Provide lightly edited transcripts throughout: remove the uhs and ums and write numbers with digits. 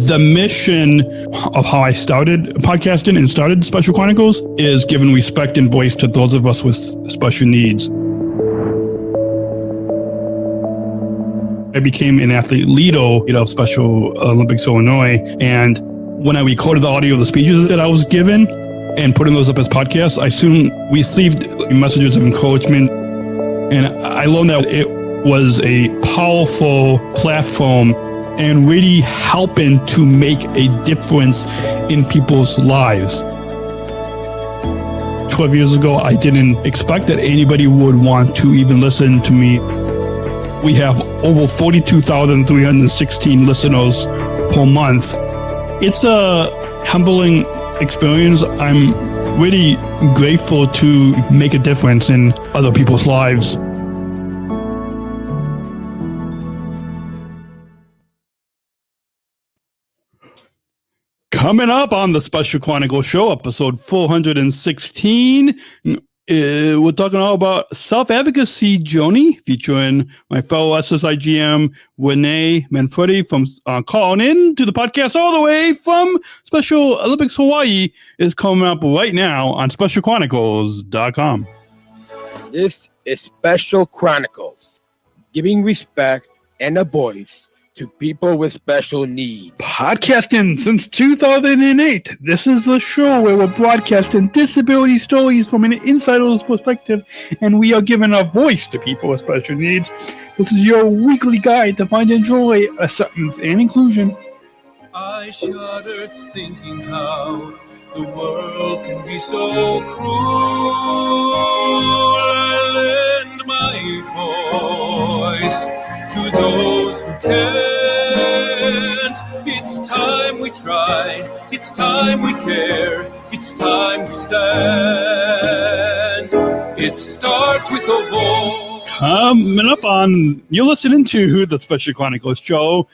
The mission of how I started podcasting and started Special Chronicles is giving respect and voice to those of us with special needs. I became an athlete leader of Special Olympics Illinois, and when I recorded the audio of the speeches that I was given and putting those up as podcasts, I soon received messages of encouragement, and I learned that it was a powerful platform and really helping to make a difference in people's lives. 12 years ago, I didn't expect that anybody would want to even listen to me. We have over 42,316 listeners per month. It's a humbling experience. I'm really grateful to make a difference in other people's lives. Coming up on the Special Chronicles Show, episode 416, we're talking all about Self-Advocacy Journey, featuring my fellow SSIGM Renee Manfredi from calling in to the podcast all the way from Special Olympics Hawaii, is coming up right now on specialchronicles.com. This is Special Chronicles, giving respect and a voice to people with special needs. Podcasting since 2008. This is the show where we're broadcasting disability stories from an insider's perspective, and we are giving a voice to people with special needs. This is your weekly guide to find joy, acceptance, and inclusion. I shudder thinking how the world can be so cruel. I lend my voice to those who can't. It's time we try, it's time we care, it's time we stand. It starts with a voice. Coming up on, you're listening to the Special Chronicles Show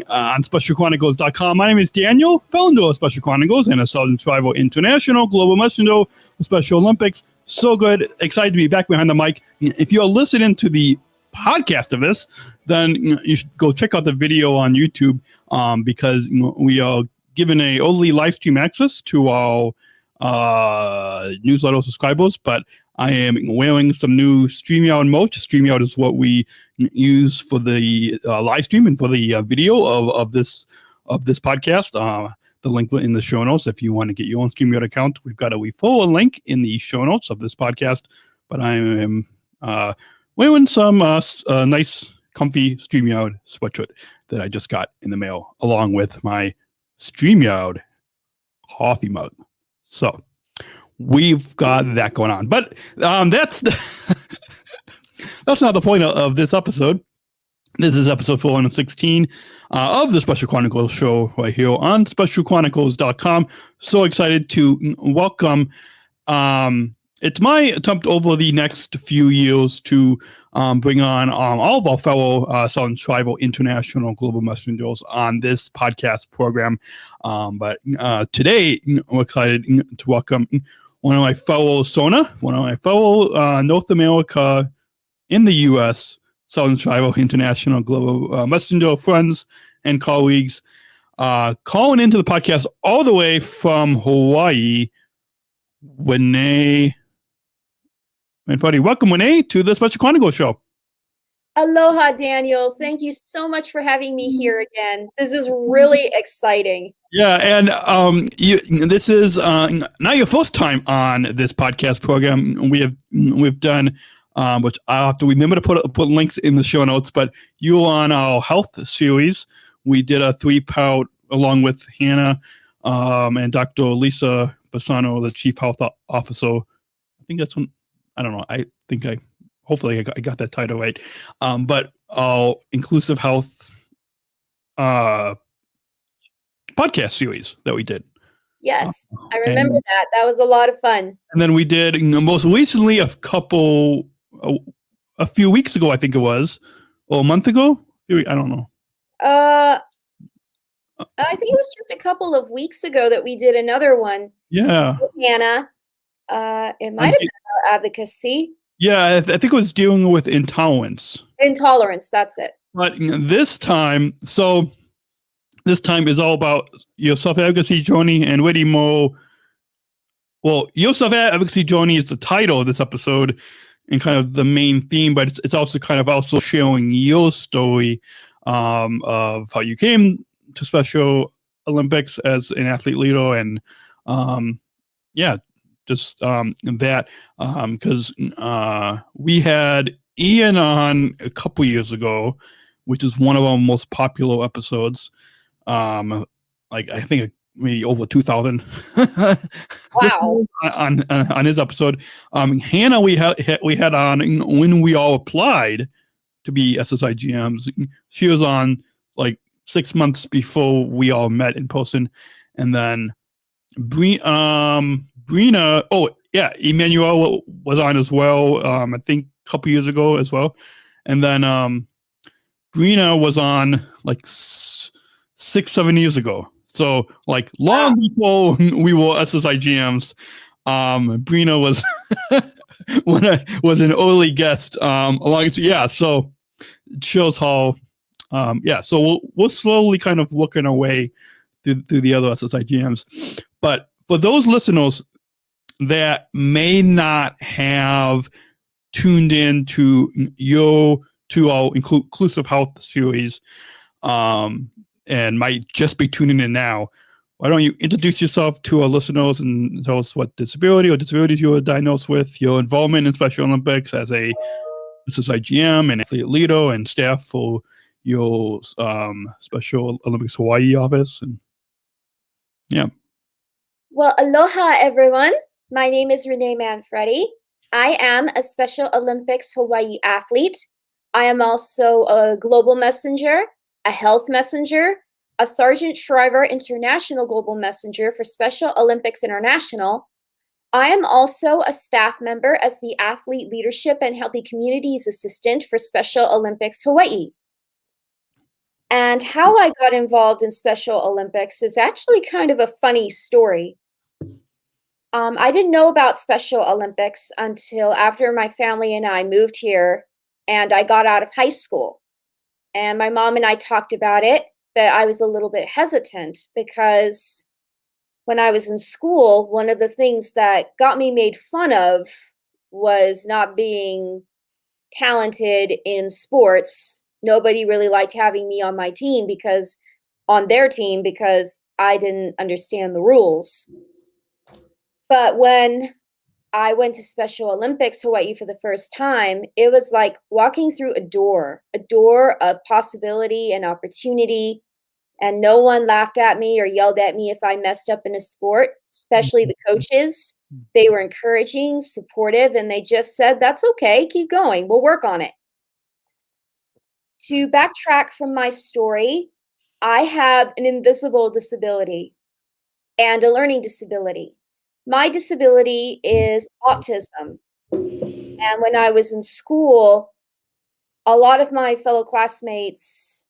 on specialchronicles.com. My name is Daniel, founder of Special Chronicles and a Sargent Shriver International Global Messenger for Special Olympics. So good, excited to be back behind the mic. If you're listening to the podcast of this, then you should go check out the video on YouTube, because we are giving a early live stream access to our newsletter subscribers. But I am wearing some new StreamYard merch. StreamYard is what we use for the live stream and for the video of this podcast. The link in the show notes if you want to get your own StreamYard account. We've got a referral link in the show notes of this podcast. But I am wearing some nice, comfy StreamYard sweatshirt that I just got in the mail, along with my StreamYard coffee mug. So we've got that going on. But that's not the point of this episode. This is episode 416 of the Special Chronicles Show right here on specialchronicles.com. So excited to welcome... it's my attempt over the next few years to bring on all of our fellow Sargent Shriver International Global Messengers on this podcast program. But today, we're excited to welcome one of my fellow SONA, one of my fellow North America in the U.S. Sargent Shriver International Global Messenger friends and colleagues, calling into the podcast all the way from Hawaii, Renee Manfredi. Welcome, Renee, to the Special Chronicles Show. Aloha, Daniel. Thank you so much for having me here again. This is really exciting. Yeah, and this is not your first time on this podcast program. We've done, which I have to remember to put links in the show notes. But you were on our health series. We did a 3-part along with Hannah and Dr. Lisa Bassano, the Chief Health Officer. I think that's when. I don't know. Hopefully I got that title right. But inclusive health podcast series that we did. Yes, I remember that. That was a lot of fun. And then we did most recently a few weeks ago, I think it was, or a month ago. I don't know. I think it was just a couple of weeks ago that we did another one. Yeah. With Hannah. It might have been about advocacy. Yeah, I think it was dealing with intolerance. Intolerance, that's it. But this time, so this time is all about your self-advocacy journey and really more. Well, your self-advocacy journey is the title of this episode and kind of the main theme, but it's also kind of also sharing your story of how you came to Special Olympics as an athlete leader, and just that because we had Ian on a couple years ago, which is one of our most popular episodes. Like I think maybe over 2,000 Wow. on his episode. Hannah we had on when we all applied to be SSIGMs. She was on like 6 months before we all met in person, and then Brina. Oh yeah, Emmanuel was on as well. I think a couple years ago as well, and then Brina was on like 6-7 years ago. So like long before we were SSIGMs, Brina was was an early guest along. So it shows how so we're slowly kind of working our way through the other SSIGMs. But for those listeners that may not have tuned in to our inclusive health series, and might just be tuning in now, why don't you introduce yourself to our listeners and tell us what disability or disabilities you were diagnosed with, your involvement in Special Olympics as a SSIGM and athlete leader and staff for your Special Olympics Hawaii office. And yeah. Well, aloha, everyone. My name is Renee Manfredi. I am a Special Olympics Hawaii athlete. I am also a global messenger, a health messenger, a Sargent Shriver International Global Messenger for Special Olympics International. I am also a staff member as the Athlete Leadership and Healthy Communities Assistant for Special Olympics Hawaii. And how I got involved in Special Olympics is actually kind of a funny story. I didn't know about Special Olympics until after my family and I moved here and I got out of high school. And my mom and I talked about it, but I was a little bit hesitant because when I was in school, one of the things that got me made fun of was not being talented in sports. Nobody really liked having me on their team because I didn't understand the rules. But when I went to Special Olympics Hawaii for the first time, it was like walking through a door of possibility and opportunity. And no one laughed at me or yelled at me if I messed up in a sport, especially the coaches. They were encouraging, supportive, and they just said, that's okay, keep going, we'll work on it. To backtrack from my story, I have an invisible disability and a learning disability. My disability is autism. And when I was in school, a lot of my fellow classmates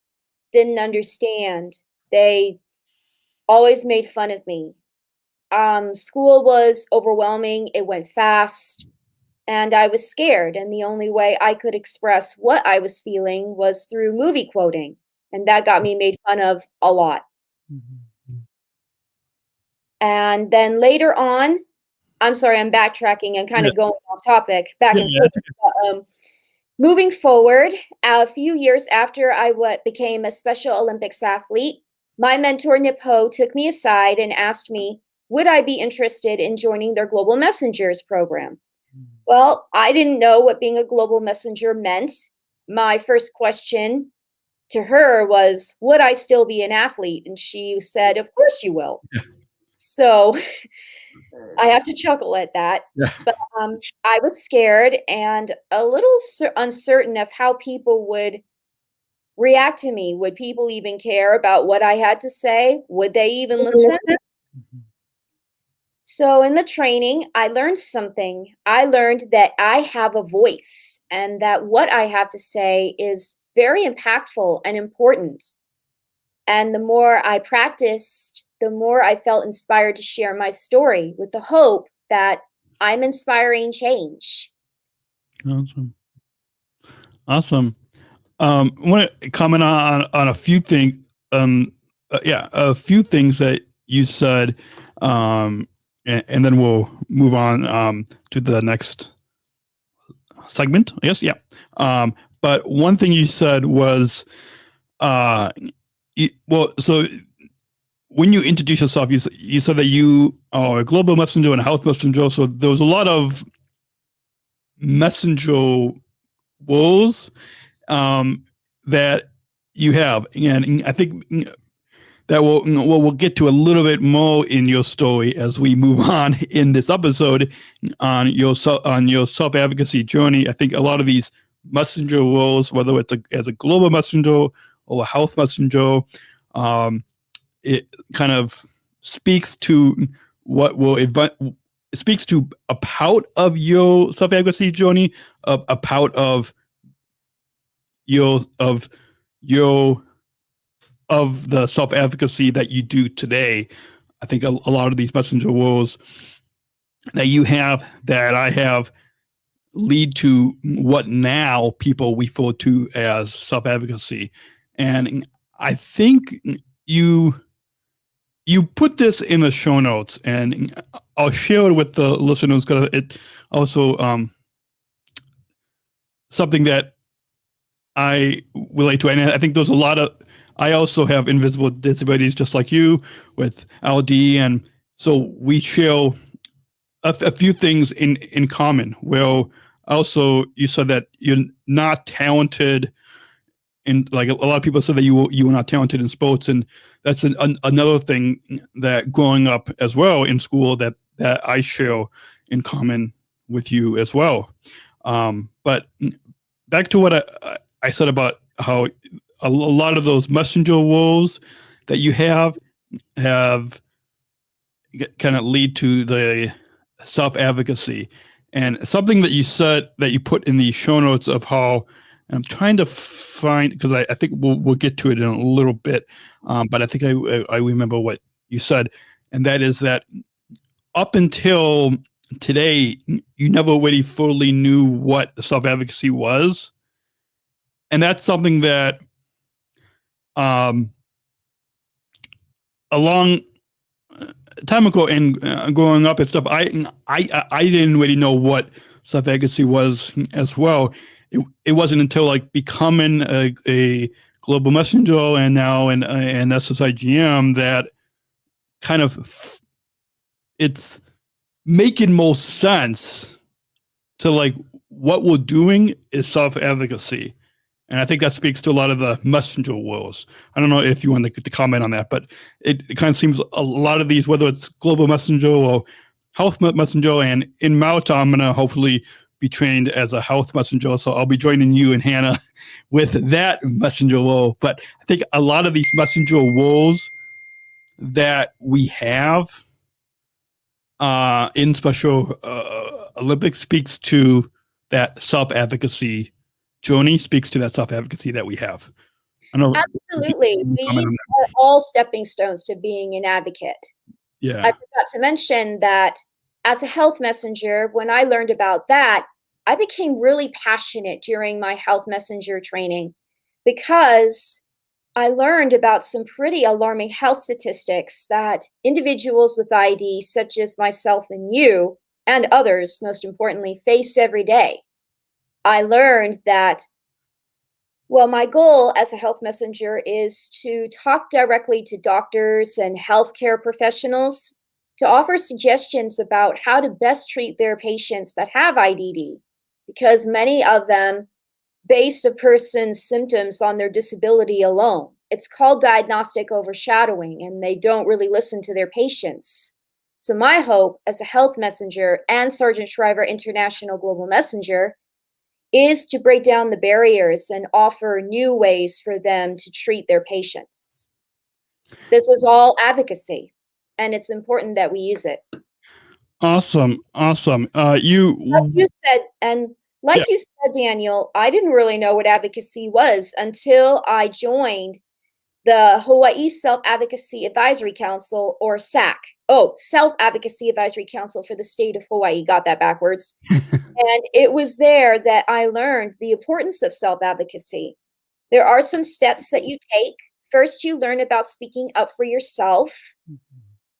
didn't understand. They always made fun of me. School was overwhelming. It went fast. And I was scared. And the only way I could express what I was feeling was through movie quoting. And that got me made fun of a lot. Mm-hmm. And then later on, I'm sorry, I'm backtracking. I'm kind of going off topic, back and forth. Moving forward, a few years after I became a Special Olympics athlete, my mentor, Nipo, took me aside and asked me, would I be interested in joining their Global Messengers program? Well, I didn't know what being a Global Messenger meant. My first question to her was, would I still be an athlete? And she said, of course you will. Yeah. So I have to chuckle at that. Yeah. But I was scared and a little uncertain of how people would react to me. Would people even care about what I had to say? Would they even listen? Mm-hmm. So in the training, I learned something. I learned that I have a voice and that what I have to say is very impactful and important. And the more I practiced, the more I felt inspired to share my story with the hope that I'm inspiring change. Awesome. I want to comment on a few things. a few things that you said, and then we'll move on to the next segment, I guess. Yeah. But one thing you said was, so when you introduce yourself, you said that you are a global messenger and a health messenger. So there was a lot of messenger roles that you have, and I think that we'll get to a little bit more in your story as we move on in this episode on your self-advocacy journey. I think a lot of these messenger roles, whether it's as a global messenger or a health messenger, it kind of speaks to speaks to a part of your self-advocacy journey, a part of the self-advocacy that you do today. I think a lot of these messenger roles that you have, that I have, lead to what now people refer to as self-advocacy. And I think you put this in the show notes, and I'll share it with the listeners because it also something that I relate to. And I think there's a lot of, I also have invisible disabilities just like you with LD. And so we share a few things in common. Well, also you said that you're not talented in, like a lot of people said that you were not talented in sports. And that's another thing that growing up as well in school that I share in common with you as well. But back to what I said about how a lot of those messenger roles that you have kind of lead to the self-advocacy. And something that you said that you put in the show notes of how, and I'm trying to find, because I think we'll get to it in a little bit, but I think I remember what you said, and that is that up until today, you never really fully knew what self-advocacy was. And that's something that a long time ago and growing up and stuff, I didn't really know what self-advocacy was as well. It wasn't until like becoming a global messenger and now an SSIGM that kind of it's making most sense to like what we're doing is self-advocacy. And I think that speaks to a lot of the messenger roles. I don't know if you want to comment on that, but it kind of seems a lot of these, whether it's global messenger or health messenger, and in Malta, I'm going to hopefully be trained as a health messenger. So I'll be joining you and Hannah with that messenger role. But I think a lot of these messenger roles that we have in Special Olympics speaks to that self-advocacy journey, speaks to that self-advocacy that we have. Absolutely. These are all stepping stones to being an advocate. Yeah. I forgot to mention that as a health messenger, when I learned about that, I became really passionate during my health messenger training because I learned about some pretty alarming health statistics that individuals with ID, such as myself and you, and others, most importantly, face every day. I learned that, well, my goal as a health messenger is to talk directly to doctors and healthcare professionals to offer suggestions about how to best treat their patients that have IDD, because many of them base a person's symptoms on their disability alone. It's called diagnostic overshadowing, and they don't really listen to their patients. So my hope as a health messenger and Sargent Shriver International Global Messenger is to break down the barriers and offer new ways for them to treat their patients. This is all advocacy, and it's important that we use it. Awesome. Like you said, Daniel, I didn't really know what advocacy was until I joined the Hawaii Self-Advocacy Advisory Council, or SAC. Oh, Self-Advocacy Advisory Council for the state of Hawaii. Got that backwards. And it was there that I learned the importance of self-advocacy. There are some steps that you take first you learn about speaking up for yourself.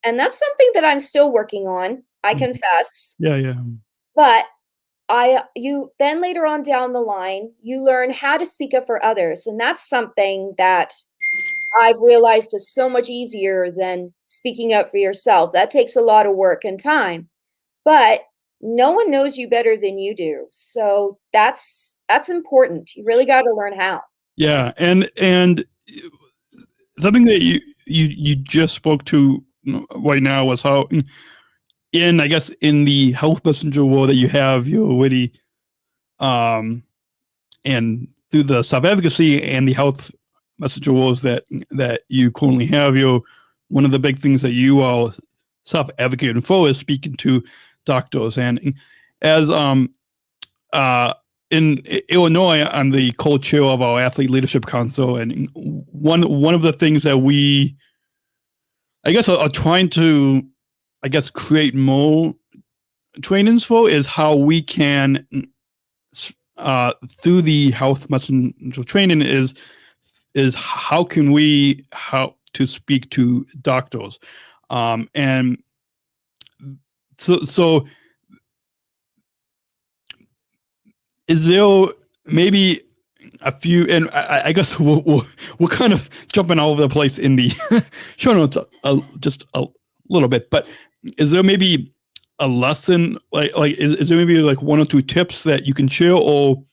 And that's something that I'm still working on, I confess. Yeah. But you then later on down the line, you learn how to speak up for others. And that's something that I've realized is so much easier than speaking up for yourself. That takes a lot of work and time. But no one knows you better than you do. So that's important. You really got to learn how. Yeah, and something that you just spoke to right now was how I guess in the health messenger role that you have, you already and through the self-advocacy and the health messenger roles that you currently have, one of the big things that you are self-advocating for is speaking to doctors. And as in Illinois, I'm the co-chair of our Athlete Leadership Council, and one of the things that we, I guess, are trying to, I guess, create more trainings for is how we can, through the health messenger training, is how can we help to speak to doctors, and so is there maybe a few, and I guess we're kind of jumping all over the place in the show notes just a little bit, but is there maybe a lesson, like is there maybe like one or two tips that you can share, or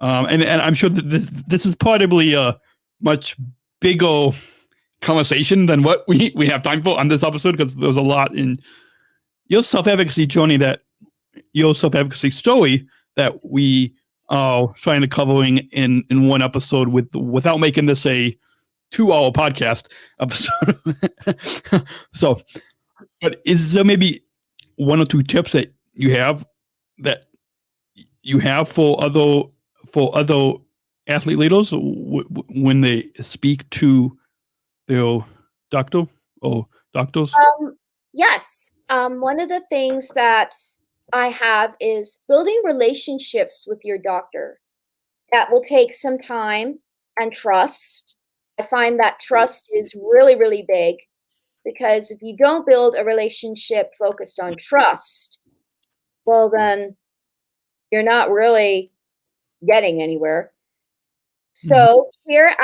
and I'm sure that this is probably a much bigger conversation than what we have time for on this episode, because there's a lot in your self-advocacy journey, your self-advocacy story that we are trying to covering in one episode without making this a 2-hour podcast episode. So, but is there maybe one or two tips that you have for other athlete leaders when they speak to their doctor or doctors? Yes. One of the things that I have is building relationships with your doctor. That will take some time and trust. I find that trust is really, really big, because if you don't build a relationship focused on trust, well, then you're not really getting anywhere. So here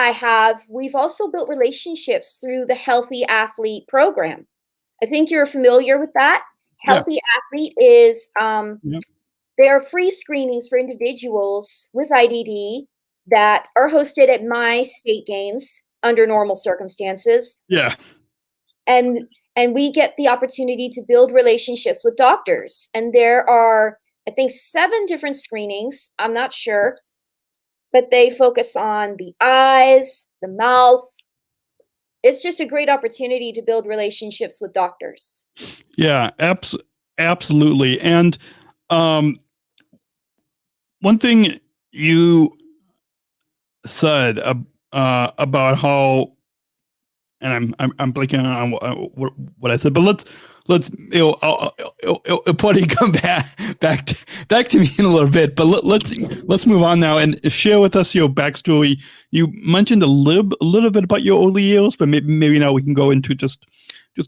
we've also built relationships through the Healthy Athlete program. I think you're familiar with that. Healthy Athlete is, there are free screenings for individuals with IDD that are hosted at my state games under normal circumstances. Yeah. And we get the opportunity to build relationships with doctors. And there are, I think, 7 different screenings. I'm not sure, but they focus on the eyes, the mouth. It's just a great opportunity to build relationships with doctors. Yeah, absolutely. And one thing you said about how, and I'm blanking on what I said, but let's it'll probably come back to me in a little bit. But let's move on now and share with us your backstory. You mentioned a little bit about your early years, but maybe now we can go into just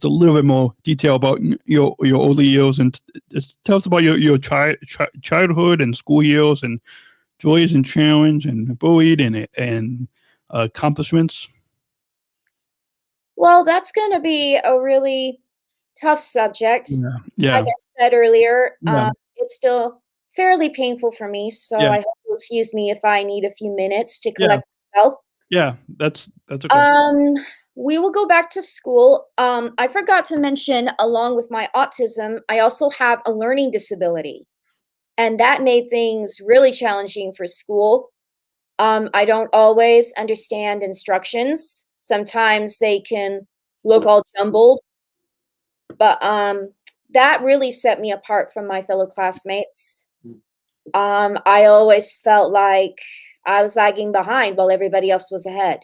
a little bit more detail about your early years, and just tell us about your childhood and school years and joys and challenge and bullied and accomplishments. Well, that's going to be a really tough subject. Yeah. Like I said earlier, it's still fairly painful for me, so I hope you'll excuse me if I need a few minutes to collect myself. Yeah, that's okay. We will go back to school. I forgot to mention, along with my autism, I also have a learning disability, and that made things really challenging for school. I don't always understand instructions. Sometimes they can look all jumbled, but that really set me apart from my fellow classmates. I always felt like I was lagging behind while everybody else was ahead.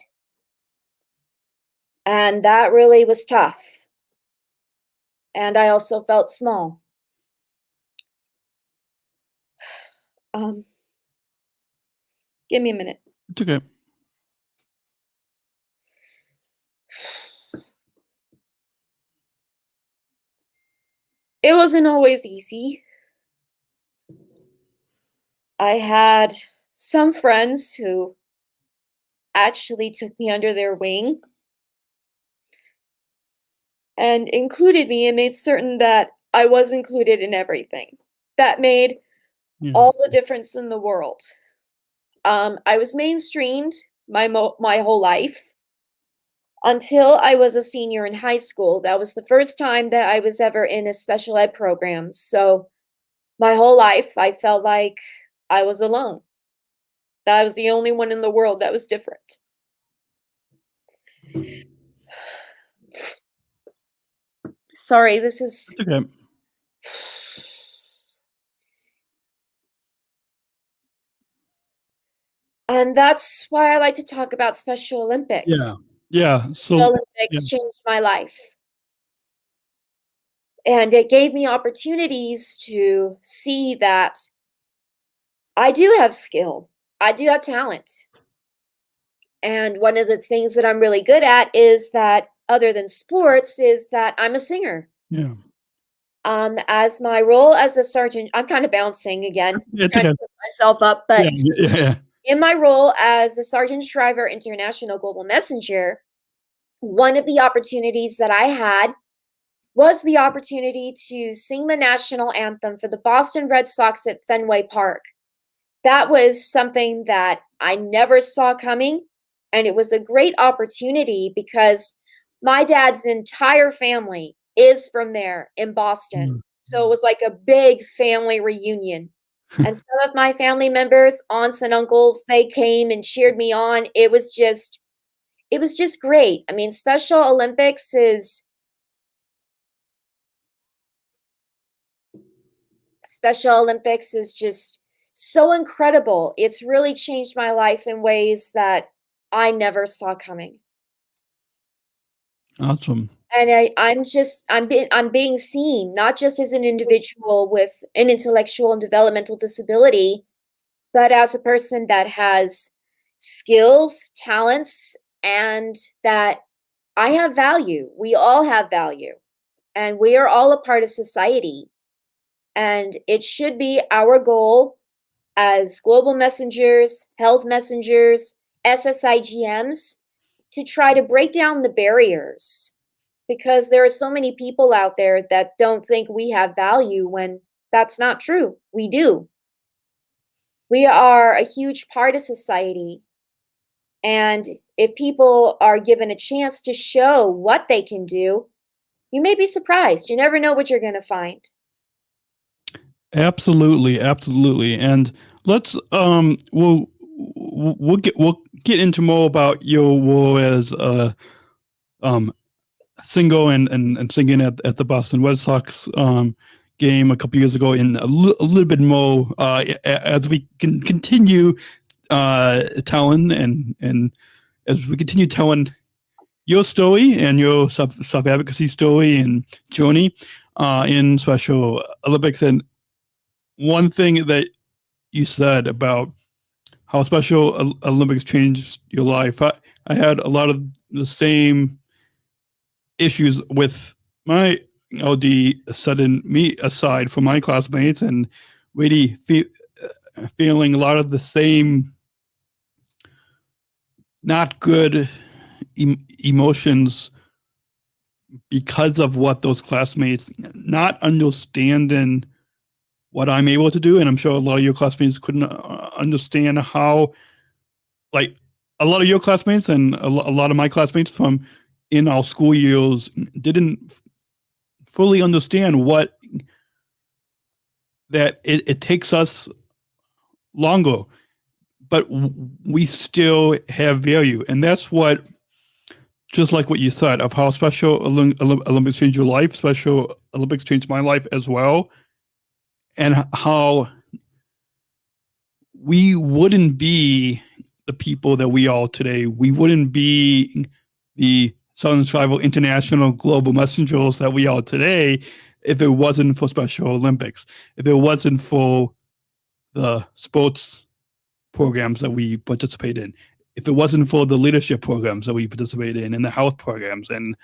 And that really was tough. And I also felt small. Give me a minute. It's okay. It wasn't always easy. I had some friends who actually took me under their wing and included me and made certain that I was included in everything. That made Yeah. all the difference in the world. I was mainstreamed my whole life until I was a senior in high school. That was the first time that I was ever in a special ed program. So my whole life, I felt like I was alone. That I was the only one in the world that was different. Sorry, this is Okay. and that's why I like to talk about Special Olympics. Yeah. Yeah. Special So Olympics changed my life. And it gave me opportunities to see that I do have skill. I do have talent. And one of the things that I'm really good at is that, other than sports, is that I'm a singer. yeah. As my role as a sergeant, I'm kind of bouncing again, It's trying okay. to put myself up, but Yeah. in my role as a Sargent Shriver International Global Messenger, one of the opportunities that I had was the opportunity to sing the national anthem for the Boston Red Sox at Fenway Park. That was something that I never saw coming, and it was a great opportunity because my dad's entire family is from there in Boston. So it was like a big family reunion. And some of my family members, aunts and uncles, they came and cheered me on. It was just great. I mean, Special Olympics is just so incredible. It's really changed my life in ways that I never saw coming. Awesome. And I'm being seen not just as an individual with an intellectual and developmental disability, but as a person that has skills, talents, and that I have value. We all have value, and we are all a part of society. And it should be our goal as global messengers, health messengers, SSIGMs, to try to break down the barriers, because there are so many people out there that don't think we have value when that's not true. We do. We are a huge part of society. And if people are given a chance to show what they can do, you may be surprised. You never know what you're going to find. Absolutely. And let's we'll get into more about your role as single and singing at the Boston Red Sox game a couple years ago in a little bit more as we can continue telling and as we continue telling your story and your self-advocacy story and journey in Special Olympics. And one thing that you said about how Special Olympics changed your life, I had a lot of the same issues with my LD setting me aside from my classmates and really feeling a lot of the same not good emotions because of what those classmates not understanding what I'm able to do. And I'm sure a lot of your classmates couldn't understand how, like a lot of your classmates and a lot of my classmates from in our school years didn't fully understand what that it takes us longer, but we still have value. And that's what, just like what you said of how Special Olympics changed your life, Special Olympics changed my life as well. And how we wouldn't be the people that we are today. We wouldn't be the Southern Tribal International Global Messengers that we are today if it wasn't for Special Olympics, if it wasn't for the sports programs that we participate in, if it wasn't for the leadership programs that we participate in and the health programs and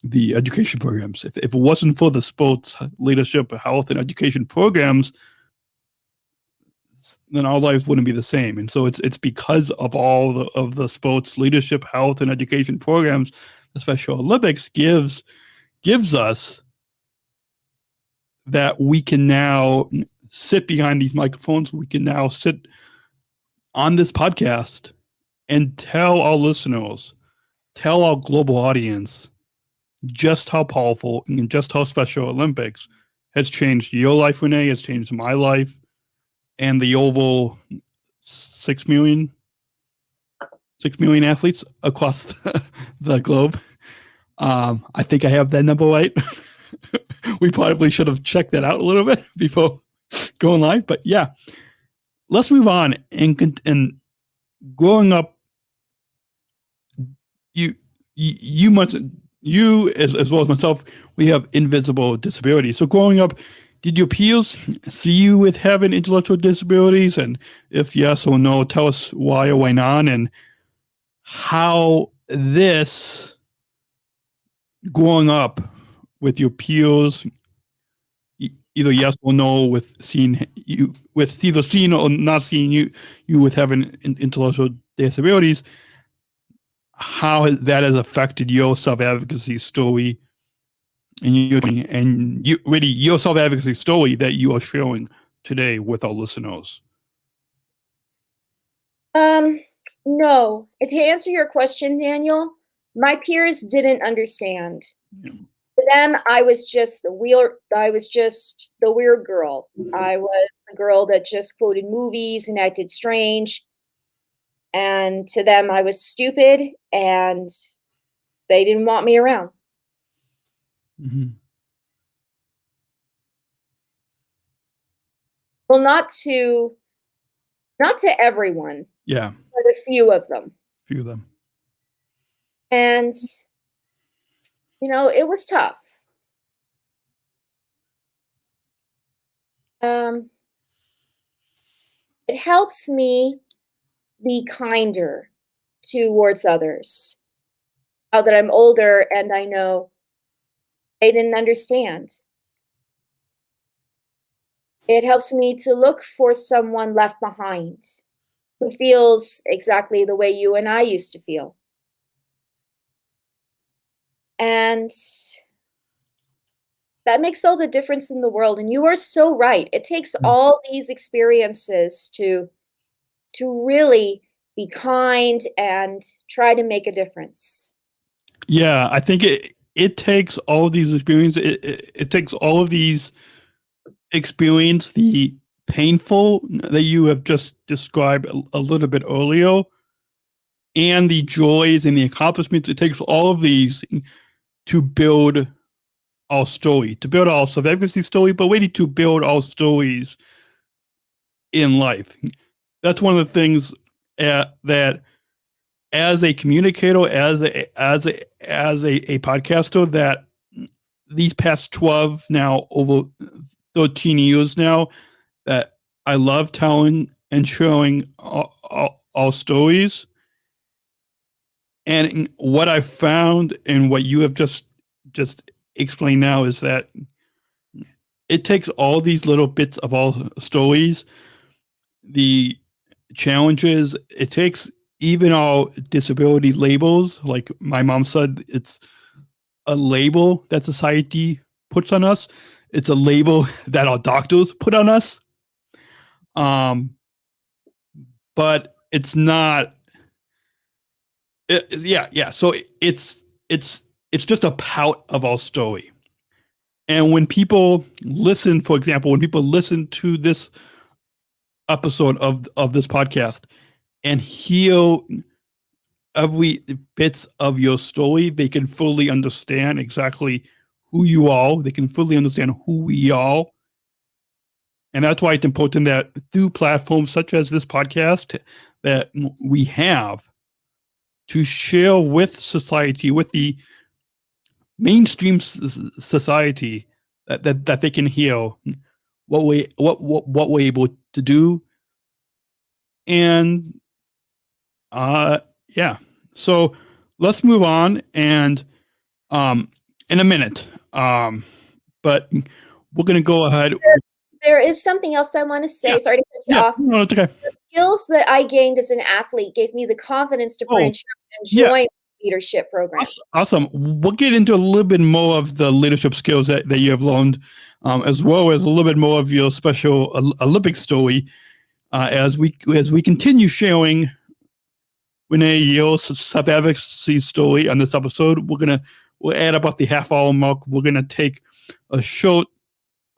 the education programs. If it wasn't for the sports, leadership, health, and education programs, then our life wouldn't be the same. And so it's because of all of the sports, leadership, health, and education programs the Special Olympics gives us, that we can now sit behind these microphones. We can now sit on this podcast and tell our listeners, tell our global audience, just how powerful and just how Special Olympics has changed your life, Renee, has changed my life, and the over 6 million athletes across the globe. I think I have that number right. We probably should have checked that out a little bit before going live, but yeah, let's move on. And growing up, you as well as myself, we have invisible disabilities. So growing up, did your peers see you with having intellectual disabilities? And if yes or no, tell us why or why not, and how this growing up with your peers, either yes or no, with seeing you, with either seeing or not seeing you with having intellectual disabilities, how that has affected your self-advocacy story and your self-advocacy story that you are sharing today with our listeners? No. To answer your question, Daniel, my peers didn't understand. Yeah. To them, I was just the weird girl. I was the girl that just quoted movies and acted strange. And to them, I was stupid, and they didn't want me around. Mm-hmm. Well, not to everyone. Yeah. But a few of them. Few of them. And, it was tough. It helps me be kinder towards others. Now that I'm older and I know they didn't understand. It helps me to look for someone left behind who feels exactly the way you and I used to feel. And that makes all the difference in the world. And you are so right. It takes all these experiences to really be kind and try to make a difference. Yeah, I think it takes all of these experiences. It takes all of these experience, the painful that you have just described a little bit earlier, and the joys and the accomplishments. It takes all of these to build our story, to build our self-advocacy story, but really to build our stories in life. That's one of the things that, as a communicator, as a podcaster, that these past 12, now over 13 years now, that I love telling and sharing our stories. And what I found and what you have just explained now is that it takes all these little bits of our stories, the challenges, it takes even our disability labels. Like my mom said, it's a label that society puts on us. It's a label that our doctors put on us. But it's not. So it's just a part of our story. And when people listen, for example, when people listen to this episode of this podcast and hear every bits of your story, they can fully understand exactly who you are. They can fully understand who we are. And that's why it's important that through platforms such as this podcast that we have to share with society, with the mainstream society, that they can hear what we're able to do. And so let's move on. And in a minute. But we're going to go ahead. There is something else I want to say. Yeah. Sorry to cut you Yeah, off. no, it's okay. The skills that I gained as an athlete gave me the confidence to branch out and join leadership programs. Awesome. We'll get into a little bit more of the leadership skills that you have learned, as well as a little bit more of your Special Olympics story, as we continue sharing Renee, your self-advocacy story on this episode. We'll add about the half-hour mark. We're gonna take a short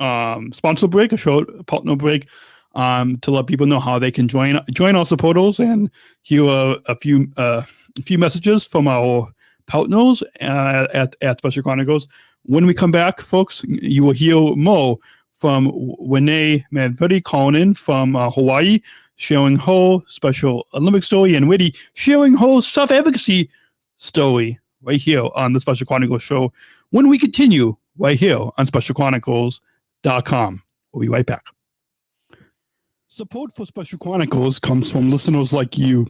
sponsor break, a short partner break, to let people know how they can join our supporters and hear a few messages from our partners at Special Chronicles. When we come back, folks, you will hear more from Renee Manfredi calling in from Hawaii, sharing her Special Olympic story, and Witty sharing her self-advocacy story right here on the Special Chronicles Show when we continue right here on specialchronicles.com. We'll be right back. Support for Special Chronicles comes from listeners like you.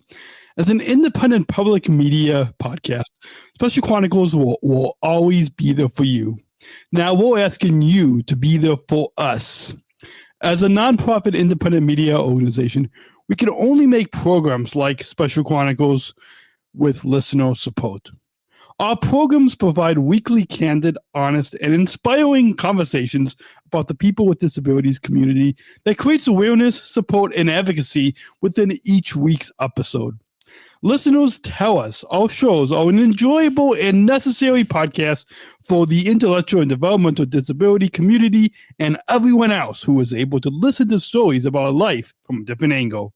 As an independent public media podcast, Special Chronicles will always be there for you. Now we're asking you to be there for us. As a nonprofit independent media organization, we can only make programs like Special Chronicles with listener support. Our programs provide weekly, candid, honest, and inspiring conversations about the people with disabilities community that creates awareness, support, and advocacy within each week's episode. Listeners tell us our shows are an enjoyable and necessary podcast for the intellectual and developmental disability community and everyone else who is able to listen to stories about life from a different angle.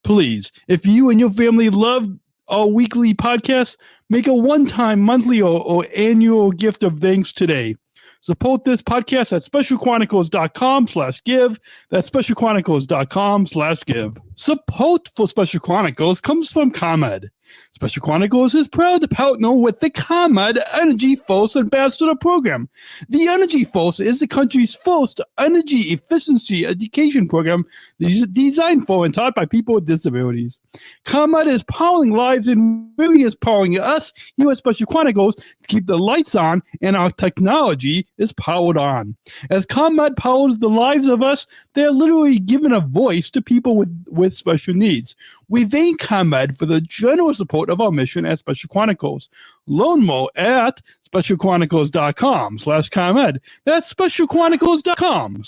Please, if you and your family love our weekly podcast, make a one-time, monthly, or annual gift of thanks today. Support this podcast at specialchronicles.com/give. That's specialchronicles.com/give. Support for Special Chronicles comes from ComEd. Special Chronicles is proud to partner with the ComEd Energy Force Ambassador Program. The Energy Force is the country's first energy efficiency education program designed for and taught by people with disabilities. ComEd is powering lives and really is powering us here at Special Chronicles to keep the lights on and our technology is powered on. As ComEd powers the lives of us, they're literally giving a voice to people with special needs. We thank ComEd for the generous support of our mission at Special Chronicles. Learn more at specialchronicles.com/ComEd. That's specialchronicles.com/.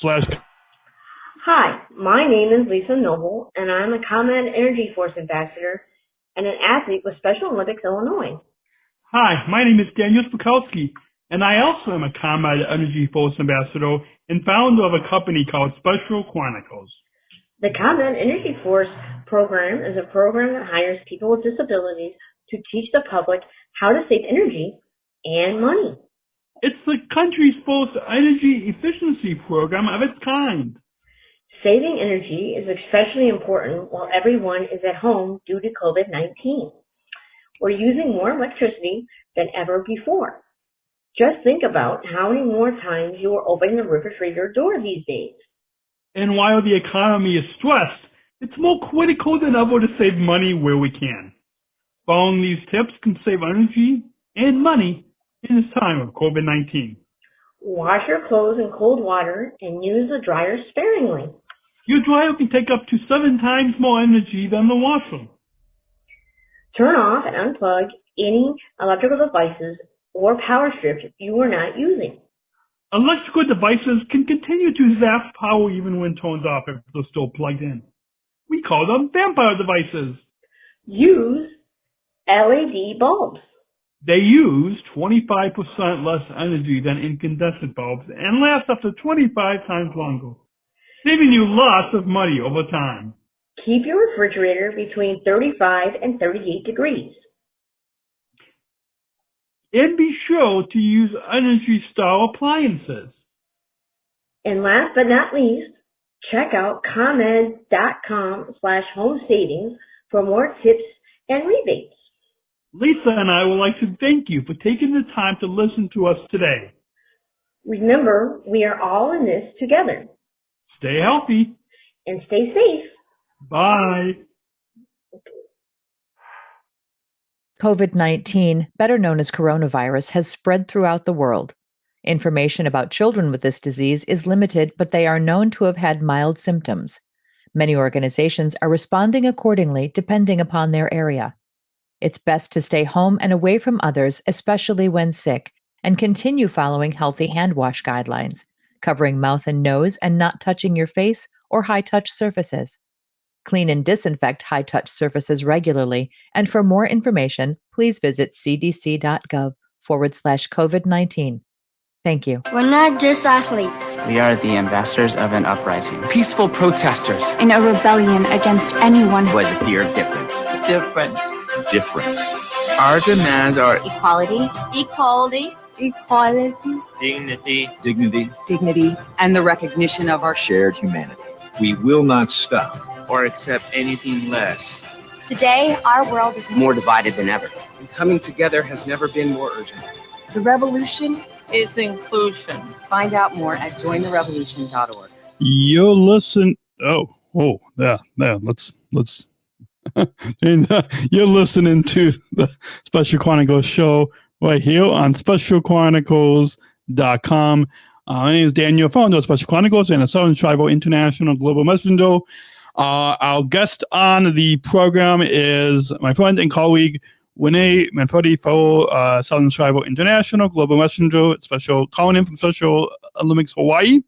Hi, my name is Lisa Noble, and I'm a ComEd Energy Force Ambassador and an athlete with Special Olympics Illinois. Hi, my name is Daniel Smrokowski, and I also am a ComEd Energy Force Ambassador and founder of a company called Special Chronicles. The ComEd Energy Force program is a program that hires people with disabilities to teach the public how to save energy and money. It's the country's first energy efficiency program of its kind. Saving energy is especially important while everyone is at home due to COVID-19. We're using more electricity than ever before. Just think about how many more times you are opening the refrigerator door these days. And while the economy is stressed, it's more critical than ever to save money where we can. Following these tips can save energy and money in this time of COVID-19. Wash your clothes in cold water and use the dryer sparingly. Your dryer can take up to 7 times more energy than the washer. Turn off and unplug any electrical devices or power strips you are not using. Electrical devices can continue to zap power even when turned off if they're still plugged in. We call them vampire devices. Use LED bulbs. They use 25% less energy than incandescent bulbs and last up to 25 times longer, saving you lots of money over time. Keep your refrigerator between 35 and 38 degrees. And be sure to use Energy Star appliances. And last but not least, check out ComEd.com/home savings for more tips and rebates. Lisa and I would like to thank you for taking the time to listen to us today. Remember, we are all in this together. Stay healthy. And stay safe. Bye. COVID-19, better known as coronavirus, has spread throughout the world. Information about children with this disease is limited, but they are known to have had mild symptoms. Many organizations are responding accordingly depending upon their area. It's best to stay home and away from others, especially when sick, and continue following healthy hand wash guidelines, covering mouth and nose and not touching your face or high-touch surfaces. Clean and disinfect high-touch surfaces regularly, and for more information, please visit cdc.gov/COVID-19. Thank you. We're not just athletes. We are the ambassadors of an uprising. Peaceful protesters. In a rebellion against anyone who has a fear of difference. Difference. Our demands are Equality. Dignity. And the recognition of our shared humanity. We will not stop or accept anything less. Today, our world is more divided than ever. And coming together has never been more urgent. The revolution is inclusion. Find out more at jointherevolution.org. You're listening. Let's. You're listening to the Special Chronicles Show right here on specialchronicles.com. My name is Daniel, founder of Special Chronicles and a Southern Tribal International Global Messenger. Our guest on the program is my friend and colleague, Renee Manfredi, fellow Southern Tribal International Global Messenger, calling in from Special Olympics Hawaii.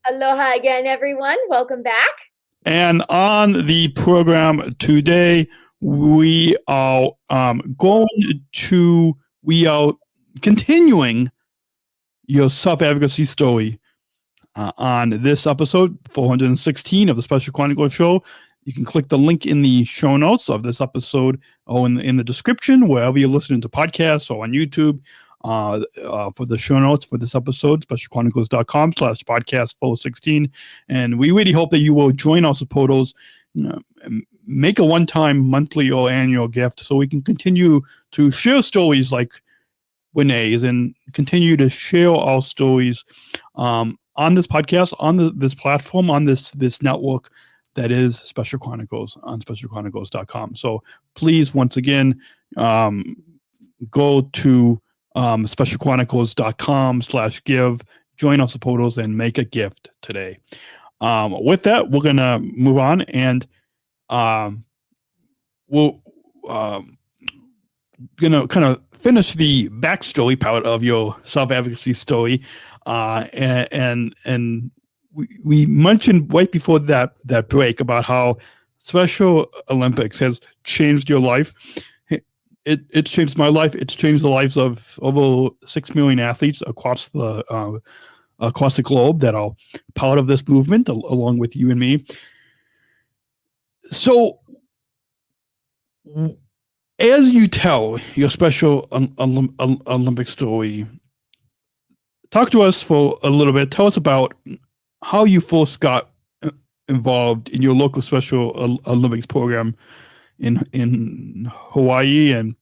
Aloha again, everyone. Welcome back. And on the program today, we are continuing your self-advocacy story on this episode 416 of the Special Chronicles Show. You can click the link in the show notes of this episode or in the description, wherever you're listening to podcasts or on YouTube, for the show notes for this episode, specialchronicles.com/podcast 416. And we really hope that you will join our supporters, make a one-time, monthly, or annual gift so we can continue to share stories like Renee's and continue to share our stories on this podcast, on this platform, on this network that is Special Chronicles on specialchronicles.com. So please, once again, go to specialchronicles.com/give, join our supporters, and make a gift today. With that, we're going to move on, and we'll going to kind of finish the backstory part of your self-advocacy story. And we mentioned right before that break about how Special Olympics has changed your life. It's changed my life. It's changed the lives of over 6 million athletes across the globe that are part of this movement, along with you and me. So, as you tell your Special Olympic story, talk to us for a little bit. Tell us about how you first got involved in your local Special Olympics program in Hawaii, and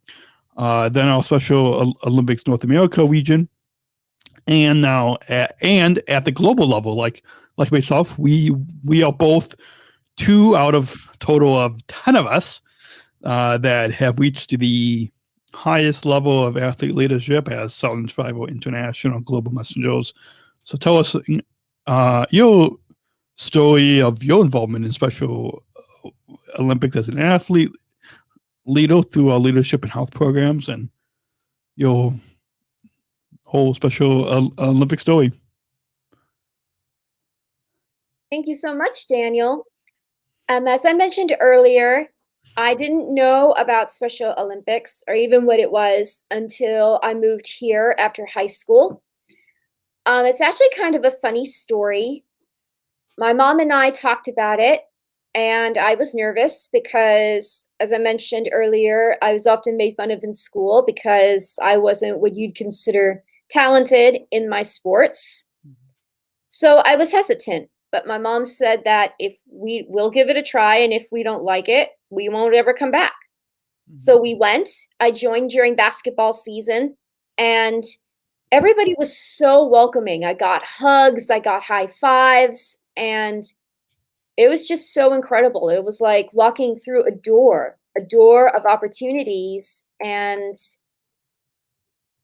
then our Special Olympics North America region, and now at the global level. Like myself, we are both 2 out of total of 10 of us that have reached the highest level of athlete leadership as Southern Tribal International Global Messengers. So tell us your story of your involvement in Special Olympics as an athlete leader through our leadership and health programs, and your whole Special Olympic story. Thank you so much, Daniel. As I mentioned earlier, I didn't know about Special Olympics or even what it was until I moved here after high school. It's actually kind of a funny story. My mom and I talked about it, and I was nervous because, as I mentioned earlier, I was often made fun of in school because I wasn't what you'd consider talented in my sports. So I was hesitant, but my mom said that if we will give it a try, and if we don't like it, we won't ever come back. So we went. I joined during basketball season, and everybody was so welcoming. I got hugs, I got high fives, and it was just so incredible. It was like walking through a door a door of opportunities, and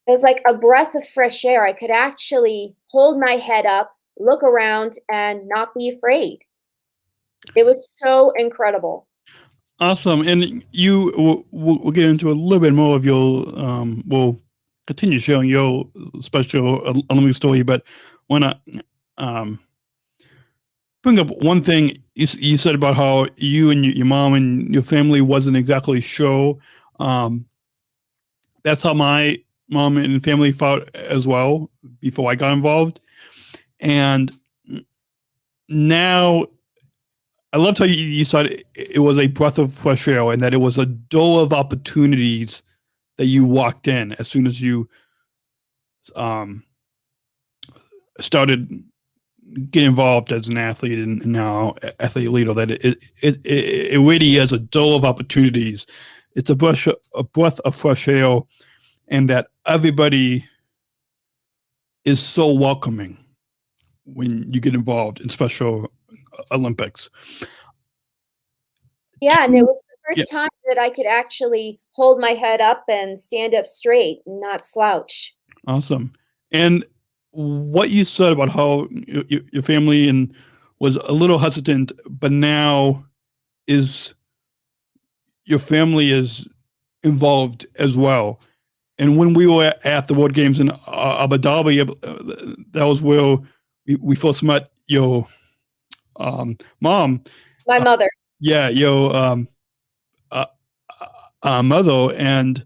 it was like a breath of fresh air. I could actually hold my head up, look around, and not be afraid. It was so incredible. Awesome. And we'll get into a little bit more of your, we'll continue sharing your special Olympic story, but want to bring up one thing you said about how you and your mom and your family wasn't exactly sure. That's how my mom and family felt as well before I got involved. And now I loved how you said it was a breath of fresh air and that it was a door of opportunities that you walked in as soon as you started getting involved as an athlete and now athlete leader. That it really is a door of opportunities. It's a breath of fresh air, and that everybody is so welcoming when you get involved in Special Olympics. Yeah, and it was the first time that I could actually hold my head up and stand up straight and not slouch. Awesome. And what you said about how your family and was a little hesitant, but now your family is involved as well. And when we were at the World Games in Abu Dhabi, that was where we first met your mom. My mother. Yeah, your mother, and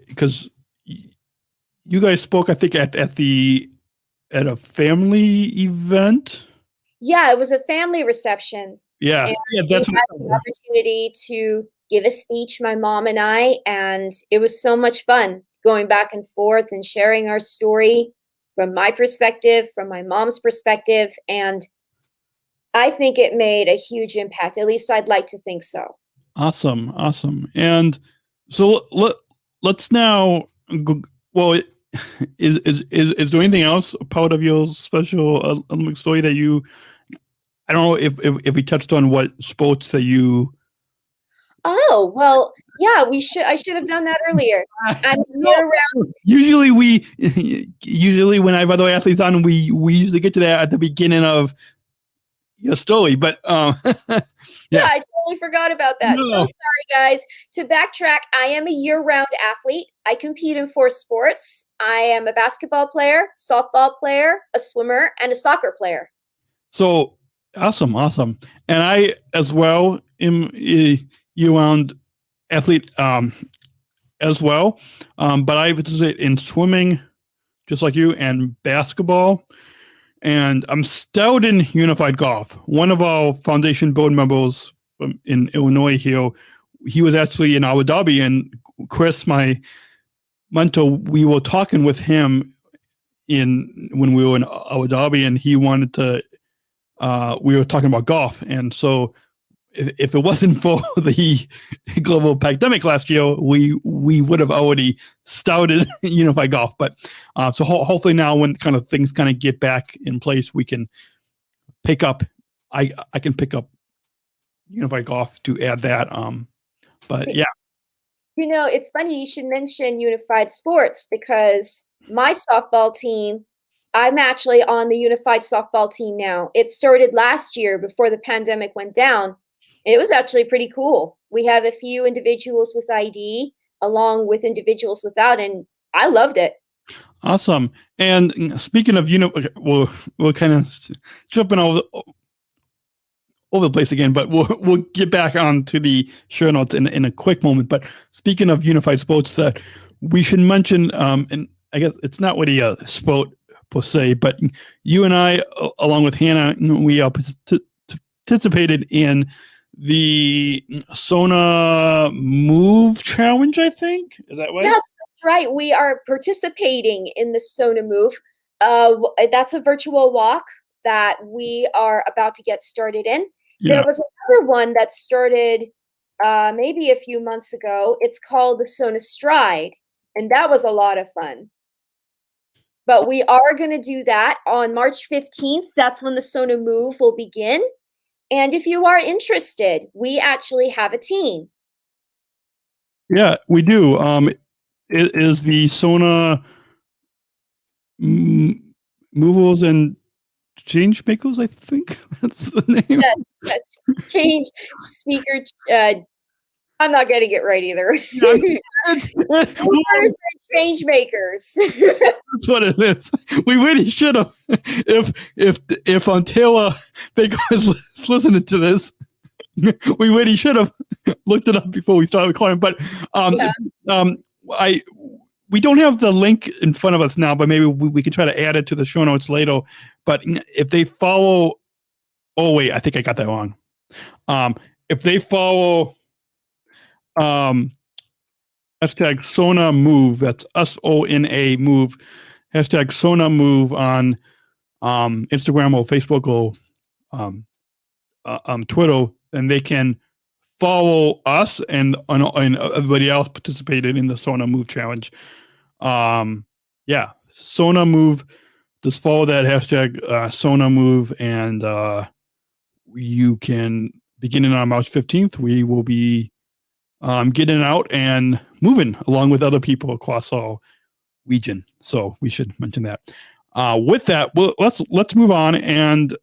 because you guys spoke, I think at a family event. Yeah, it was a family reception. Yeah, and yeah, that's we had the opportunity to give a speech, my mom and I, and it was so much fun going back and forth and sharing our story from my perspective, from my mom's perspective, and I think it made a huge impact. At least I'd like to think so. Awesome. And so let's now go, well, is there anything else part of your Special Olympic story that you, I don't know if we touched on what sports that you. Oh, well, yeah, I should have done that earlier. I'm year-round. Usually when I have other athletes on, we usually get to that at the beginning of your story, but yeah, I totally forgot about that. No. So sorry, guys. To backtrack, I am a year-round athlete. I compete in 4 sports. I am a basketball player, softball player, a swimmer, and a soccer player. So awesome. And I as well am a year-round athlete as well, but I participate in swimming, just like you, and basketball. And I'm stout in unified golf. One of our foundation board members in Illinois here, he was actually in Abu Dhabi, and Chris, my mentor, we were talking with him when we were in Abu Dhabi, and he wanted to. We were talking about golf, and so if it wasn't for the global pandemic last year, we would have already started unified golf. But so hopefully now, when kind of things kind of get back in place, we can pick up. I can pick up unified golf to add that. But yeah, it's funny you should mention unified sports, because my softball team, I'm actually on the unified softball team now. It started last year before the pandemic went down. It was actually pretty cool. We have a few individuals with ID along with individuals without, and I loved it. Awesome. And speaking of, we're kind of jumping over the place again, but we'll get back onto the show notes in a quick moment. But speaking of unified sports, that we should mention, and I guess it's not really a sport per se, but you and I, along with Hannah, we participated in the Sona Move Challenge, I think. Is that right? Yes, that's right. We are participating in the Sona Move. That's a virtual walk that we are about to get started in. Yeah. There was another one that started maybe a few months ago. It's called the Sona Stride, and that was a lot of fun. But we are going to do that on March 15th. That's when the Sona Move will begin. And if you are interested, we actually have a team. Yeah, we do. It is the Sona Movers and Change Makers, I think that's the name. Yes. Change speaker. I'm not getting it right either. Movers and change makers. That's what it is. We really should have. If Taylor Baker was listening to this, we really should have looked it up before we started recording. But we don't have the link in front of us now, but maybe we can try to add it to the show notes later. But if they follow, oh wait, I think I got that wrong. If they follow hashtag Sona Move, that's SONA Move, hashtag Sona Move on Instagram or Facebook or Twitter, and they can follow us and everybody else participated in the Sona Move challenge. Sona Move, just follow that hashtag Sona Move, and you can, beginning on March 15th, we will be getting out and moving along with other people across our region. So we should mention that. With that, let's move on. And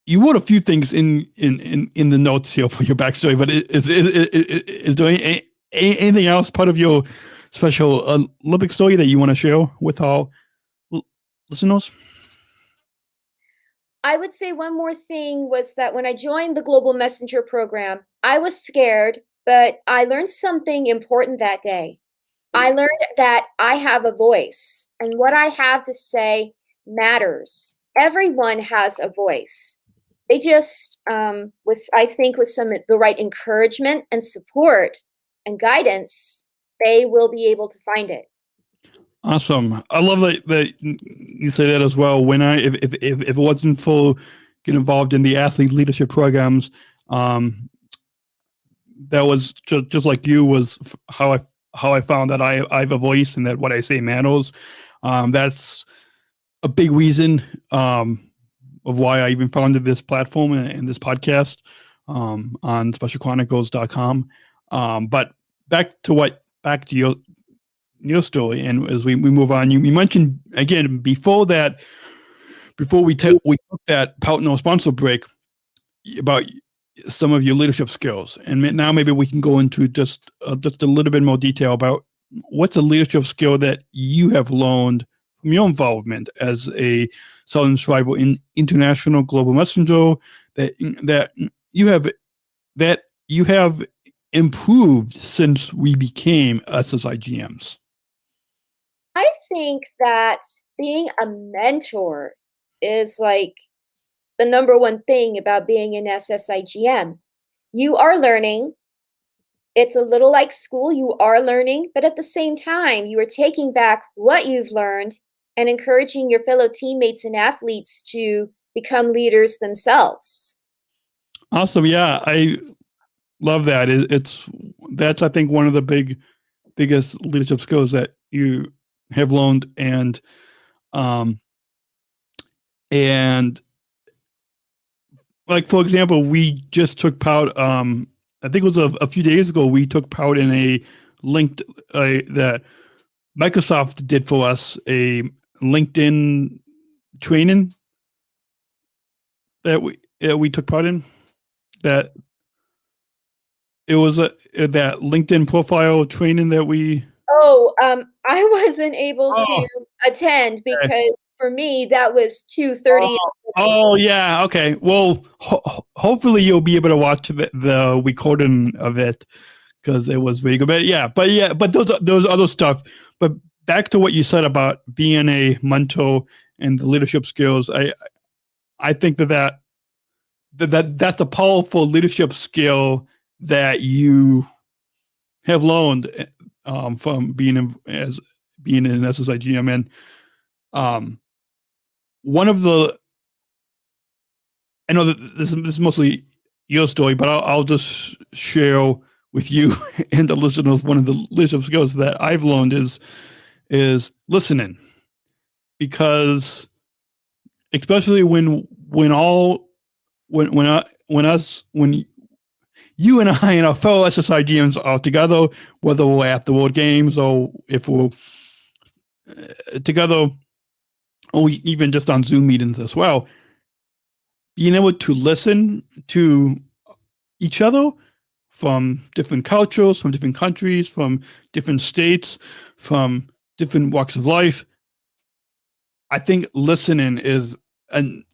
you wrote a few things in the notes here for your backstory, but is there anything else part of your Special Olympic story that you want to share with our listeners? I would say one more thing was that when I joined the Global Messenger program, I was scared, but I learned something important that day. I learned that I have a voice, and what I have to say matters. Everyone has a voice. They just, with the right encouragement and support and guidance, they will be able to find it. Awesome. I love that you say that as well. When if it wasn't for getting involved in the athlete leadership programs, that was just like you, was how I found that I have a voice and that what I say matters. That's a big reason of why I even founded this platform and this podcast on specialchronicles.com. But back to your story, and as we move on, you mentioned again before we took that partner sponsor break about some of your leadership skills, and now maybe we can go into just a little bit more detail about what's a leadership skill that you have learned from your involvement as a Southern Shriver in International Global Messenger that you have improved since we became SSIGMs. I think that being a mentor is like the number one thing about being an SSIGM. You are learning. It's a little like school. You are learning, but at the same time, you are taking back what you've learned and encouraging your fellow teammates and athletes to become leaders themselves. Awesome. Yeah, I love that. That's I think one of the biggest leadership skills that you have learned, and like, for example, we just took part, I think it was a few days ago, we took part in a linked that Microsoft did for us, a LinkedIn training that we took part in. That it was that LinkedIn profile training that we. I wasn't able to attend because for me that was 2:30. Oh yeah, okay. Well, hopefully you'll be able to watch the recording of it because it was very good. But those other stuff. But back to what you said about being a mentor and the leadership skills, I think that's a powerful leadership skill that you have learned from being in an SSIGM. And one of the, I know that this is mostly your story, but I'll just share with you and the listeners one of the leadership skills that I've learned is listening, because especially when you and I and our fellow SSIGMs are together, whether we're at the World Games or if we're together, or even just on Zoom meetings as well, being able to listen to each other from different cultures, from different countries, from different states, from different walks of life. I think listening is another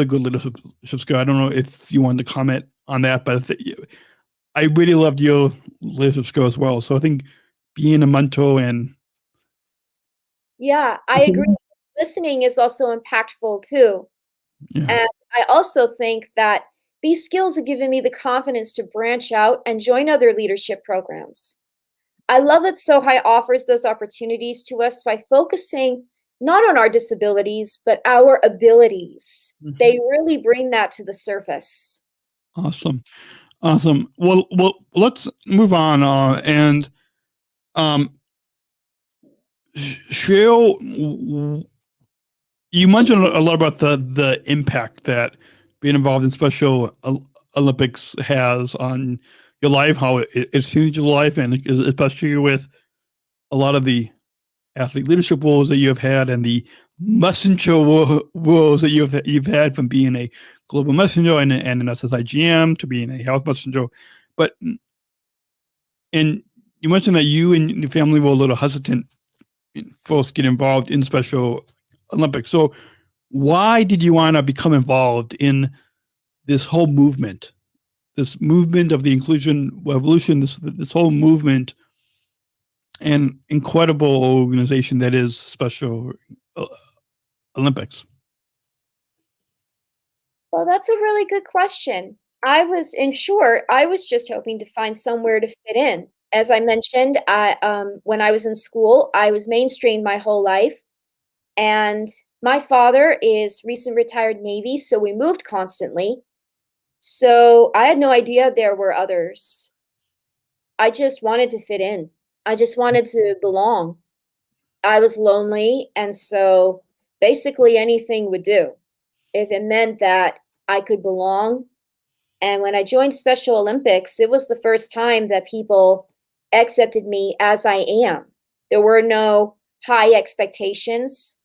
good leadership skill. I don't know if you wanted to comment on that, but I really loved your leadership skill as well. So I think being a mentor and I agree. Listening is also impactful too. Yeah. And I also think that these skills have given me the confidence to branch out and join other leadership programs. I love that SoHi offers those opportunities to us by focusing not on our disabilities, but our abilities. Mhm. They really bring that to the surface. Awesome. Well, let's move on and Cheryl, you mentioned a lot about the impact that being involved in Special Olympics has on your life, how it's changed your life, and especially with a lot of the athlete leadership roles that you have had and the messenger roles that you've had, from being a global messenger and an SSIGM to being a health messenger. But and you mentioned that you and your family were a little hesitant first get involved in Special Olympics. So why did you want to become involved in this whole movement, this movement of the inclusion revolution, this whole movement and incredible organization that is Special Olympics? Well, that's a really good question. In short, I was just hoping to find somewhere to fit in. As I mentioned, when I was in school, I was mainstreamed my whole life. And my father is recent retired Navy, so we moved constantly. So I had no idea there were others. I just wanted to fit in. I just wanted to belong. I was lonely, and so basically anything would do if it meant that I could belong. And when I joined Special Olympics, it was the first time that people accepted me as I am. There were no high expectations.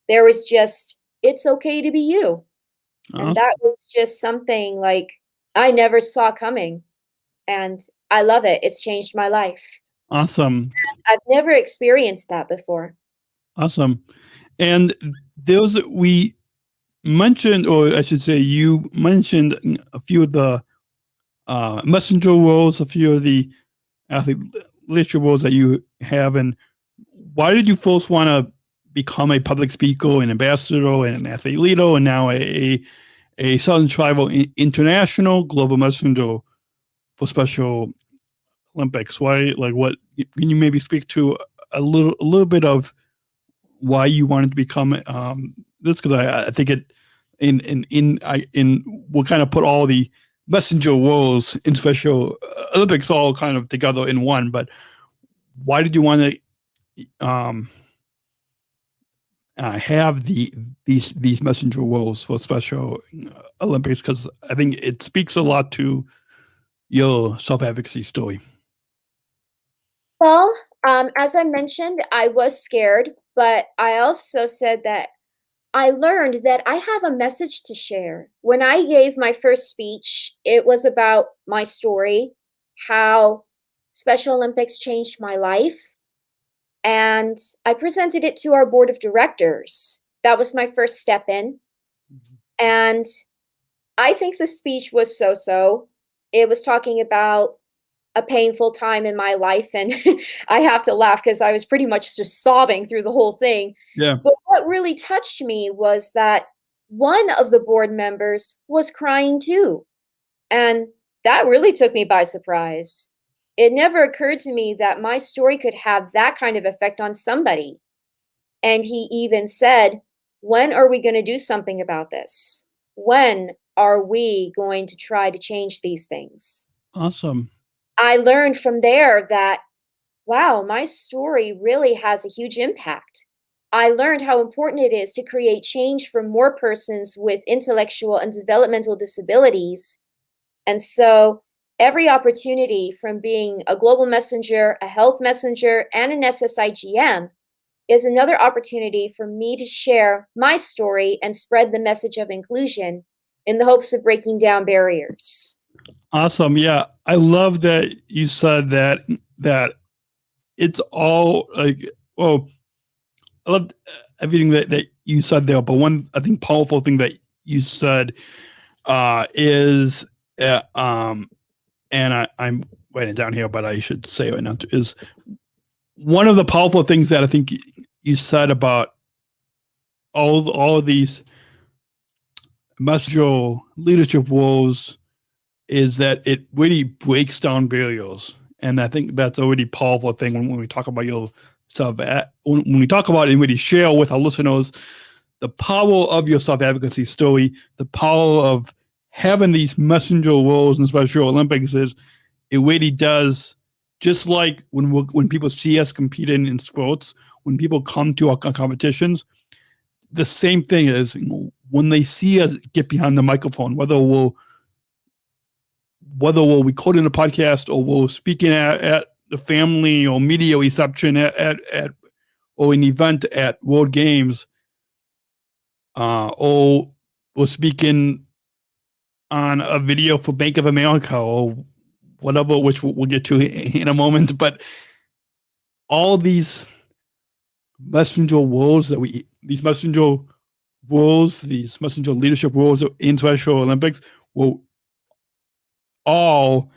There was just, it's okay to be you. And that was just something like I never saw coming. And I love it. It's changed my life. Awesome. I've never experienced that before. Awesome. And those we mentioned, or I should say, you mentioned a few of the messenger roles, a few of the athlete leadership roles that you have. And why did you first want to become a public speaker, an ambassador, and an athlete leader, and now a Southern Tribal International Global Messenger for Special Olympics? Why, like, what can you maybe speak to a little bit of why you wanted to become this? Because I think it we'll kind of put all the messenger roles in Special Olympics all kind of together in one. But why did you want to have these messenger roles for Special Olympics? Because I think it speaks a lot to your self-advocacy story. Well, as I mentioned, I was scared, but I also said that I learned that I have a message to share. When I gave my first speech, it was about my story, how Special Olympics changed my life. And I presented it to our board of directors. That was my first step in. And I think the speech was so-so. It was talking about a painful time in my life. And I have to laugh because I was pretty much just sobbing through the whole thing. Yeah. But what really touched me was that one of the board members was crying too. And that really took me by surprise. It never occurred to me that my story could have that kind of effect on somebody. And he even said, when are we going to do something about this? When are we going to try to change these things? Awesome. I learned from there that, wow, my story really has a huge impact. I learned how important it is to create change for more persons with intellectual and developmental disabilities. And so every opportunity from being a global messenger, a health messenger, and an SSIGM is another opportunity for me to share my story and spread the message of inclusion in the hopes of breaking down barriers. Awesome. Yeah. I love that you said that it's all like, well, I love everything that you said there, but one, I think, powerful thing that you said is, and I'm writing it down here, but I should say it right now, is one of the powerful things that I think you said about all of these messenger leadership roles is that it really breaks down barriers. And I think that's a really powerful thing when we talk about your when we talk about it and really share with our listeners the power of your self-advocacy story, the power of having these messenger roles in Special Olympics is it really does, just like when people see us competing in sports, when people come to our competitions, the same thing is when they see us get behind the microphone, whether we're recording a podcast or we're speaking at the family or media reception at or an event at World Games, or we're speaking on a video for Bank of America or whatever, which we'll get to in a moment. But all these messenger roles these messenger leadership roles in Special Olympics will all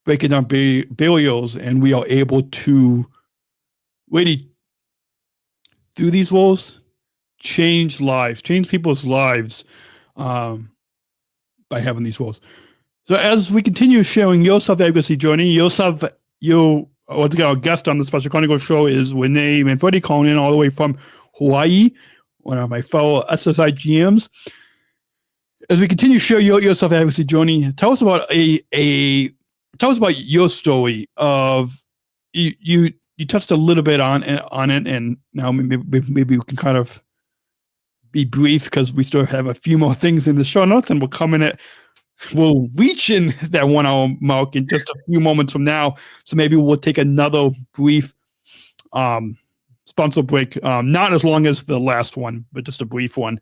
breaking down barriers, and we are able to really, through these roles, change people's lives by having these roles. So as we continue sharing your self-advocacy journey, our guest on the Special Chronicles Show is Renee Manfredi, calling in all the way from Hawaii, one of my fellow SSIGMs. As we continue to share your self-advocacy journey, tell us about your story of you touched a little bit on it, and now maybe we can kind of be brief because we still have a few more things in the show notes, and we'll reach in that 1 hour mark in just a few moments from now. So maybe we'll take another brief sponsor break, not as long as the last one, but just a brief one,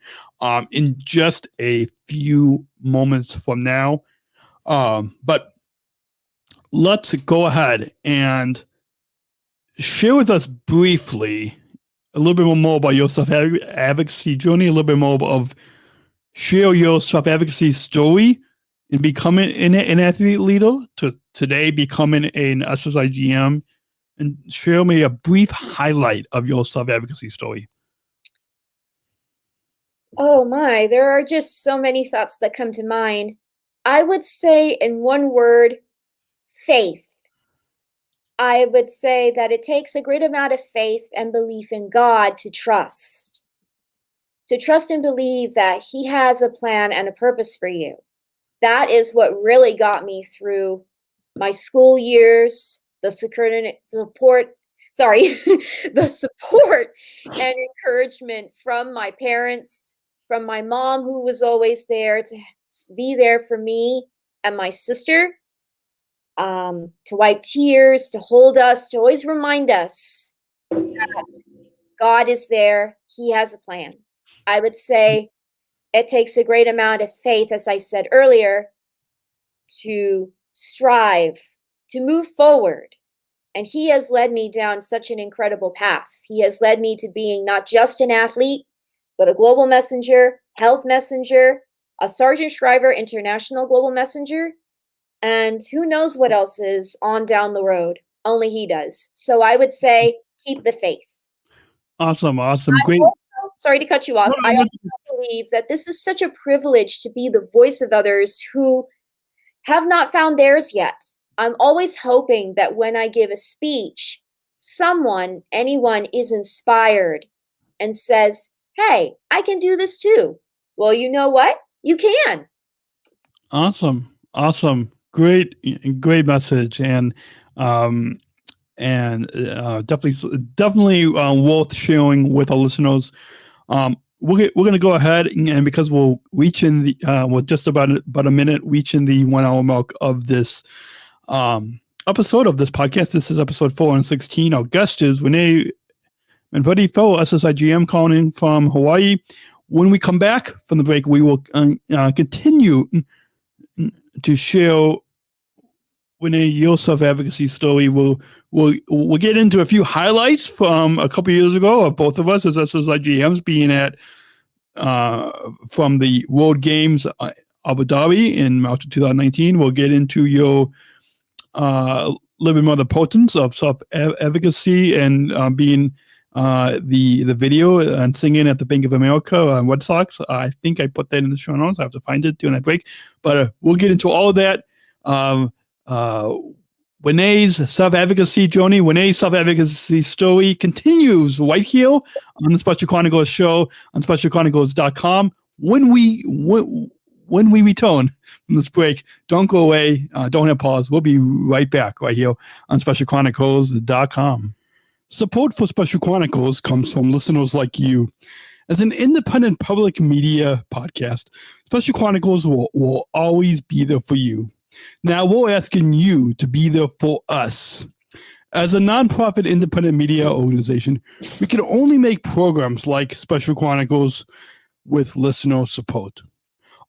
in just a few moments from now. But let's go ahead and share with us briefly a little bit more about your self-advocacy journey, a little bit more of share your self-advocacy story in becoming an athlete leader to today becoming an SSIGM, and share me a brief highlight of your self-advocacy story. Oh my, there are just so many thoughts that come to mind. I would say in one word, faith. I would say that it takes a great amount of faith and belief in God to trust and believe that He has a plan and a purpose for you. That is what really got me through my school years, the support and encouragement from my parents, from my mom, who was always there to be there for me and my sister, to wipe tears, to hold us, to always remind us that God is there. He has a plan. I would say it takes a great amount of faith, as I said earlier, to strive, to move forward. And He has led me down such an incredible path. He has led me to being not just an athlete, but a global messenger, health messenger, a Sargent Shriver International Global Messenger, and who knows what else is on down the road. Only He does. So I would say keep the faith. Awesome. Great. Sorry to cut you off. I also believe that this is such a privilege to be the voice of others who have not found theirs yet. I'm always hoping that when I give a speech, anyone is inspired and says, hey, I can do this too. Well, you know what? You can. Awesome. Great message. And definitely worth sharing with our listeners. We're going to go ahead and because we'll reach in the we're just about a minute reaching the 1 hour mark of this episode of this podcast. This is episode 416. Our guest is Renee Manfredi, fellow SSIGM, calling in from Hawaii. When we come back from the break, we will continue to share Renee, your self-advocacy story. We'll get into a few highlights from a couple years ago of both of us as SSIGMs being at from the World Games Abu Dhabi in March of 2019. We'll get into your little bit more the potence of self-advocacy and being the video and singing at the Bank of America Red Sox. I think I put that in the show notes. I have to find it during that break, but we'll get into all of that. Renee's self-advocacy journey, Renee's self-advocacy story continues right here on the Special Chronicles Show on specialchronicles.com. When we return from this break, don't go away. Don't hit pause. We'll be right back right here on specialchronicles.com. Support for Special Chronicles comes from listeners like you. As an independent public media podcast, Special Chronicles will always be there for you. Now we're asking you to be there for us. As a nonprofit independent media organization, we can only make programs like Special Chronicles with listener support.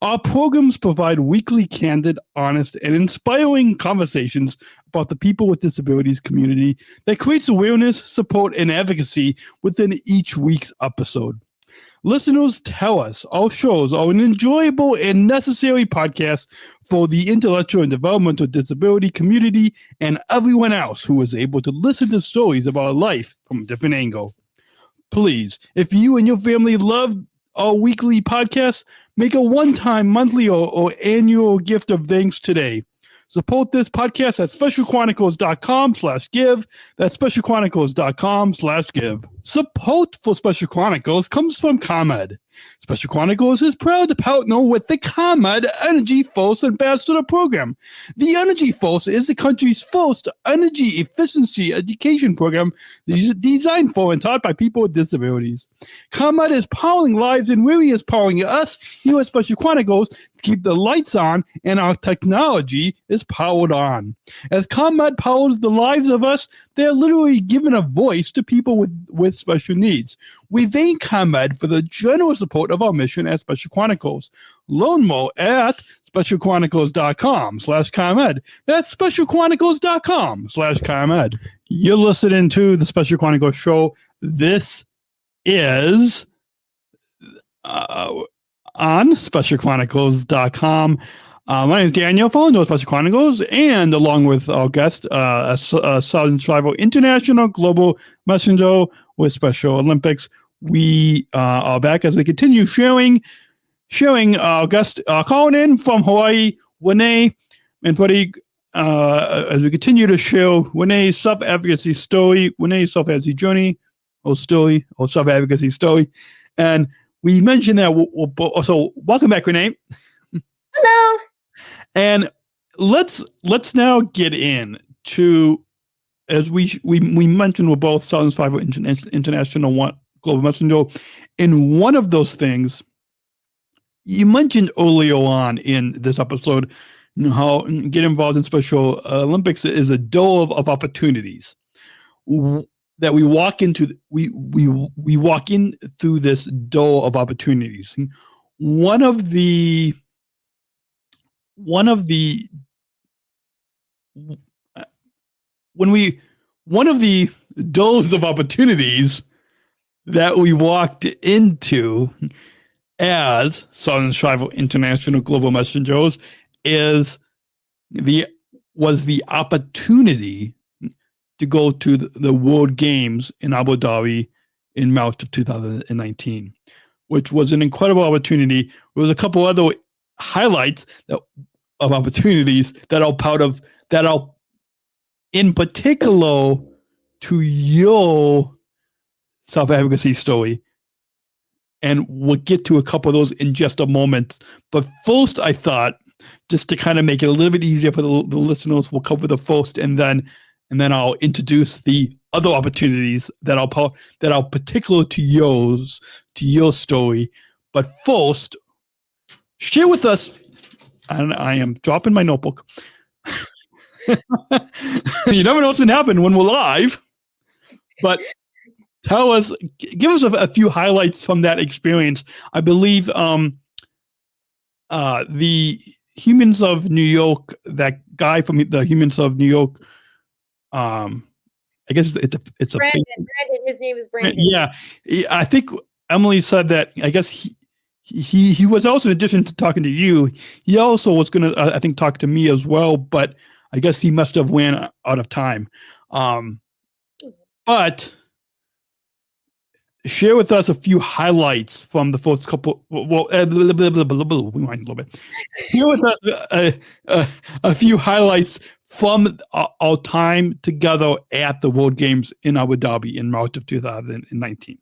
Our programs provide weekly, candid, honest, and inspiring conversations about the people with disabilities community that creates awareness, support, and advocacy within each week's episode. Listeners tell us our shows are an enjoyable and necessary podcast for the intellectual and developmental disability community and everyone else who is able to listen to stories about life from a different angle. Please, if you and your family love our weekly podcast, make a one-time, monthly, or annual gift of thanks today. Support this podcast at specialchronicles.com/give. That's specialchronicles.com/give. Support for Special Chronicles comes from ComEd. Special Chronicles is proud to partner with the ComEd Energy Force Ambassador Program. The Energy Force is the country's first energy efficiency education program designed for and taught by people with disabilities. ComEd is powering lives and really is powering us here at Special Chronicles to keep the lights on and our technology is powered on. As ComEd powers the lives of us, they're literally giving a voice to people with special needs. We thank ComEd for the generous support of our mission at Special Chronicles. Learn more at specialchronicles.com/ComEd. That's specialchronicles.com/ComEd. You're listening to the Special Chronicles Show. This is on specialchronicles.com. My name is Daniel, founder of Special Chronicles, and along with our guest, Sargent Shriver, International Global Messenger with Special Olympics. We are back as we continue sharing our guest calling in from Hawaii, Renee Manfredi, as we continue to share Renee's self-advocacy story, Renee's self-advocacy journey, or self-advocacy story. And we mentioned that so welcome back, Renee. Hello. And let's now get into, as we mentioned, we're both Sargent Shriver International Global Messenger. And one of those things you mentioned earlier on in this episode, how get involved in Special Olympics is a door of opportunities that we walk into. We walk in through this door of opportunities. One of the doors of opportunities that we walked into as Sargent Shriver International Global Messengers was the opportunity to go to the World Games in Abu Dhabi in March of 2019, which was an incredible opportunity. There was a couple other highlights of opportunities that are in particular to your self-advocacy story. And we'll get to a couple of those in just a moment. But first, I thought, just to kind of make it a little bit easier for the listeners, we'll cover the first and then and then I'll introduce the other opportunities that are particular to your story. But first, share with us, and I am dropping my notebook. You never know what's going to happen when we're live, but give us a few highlights from that experience. I believe the Humans of New York, that guy from the Humans of New York, I guess it's Brandon, his name is Brandon. Yeah, I think Emily said that. I guess he was also, in addition to talking to you, he also was going to, I think, talk to me as well. But I guess he must have ran out of time. But share with us a few highlights from the first couple. Well, rewind a little bit. Share with us a few highlights from our time together at the World Games in Abu Dhabi in March of 2019.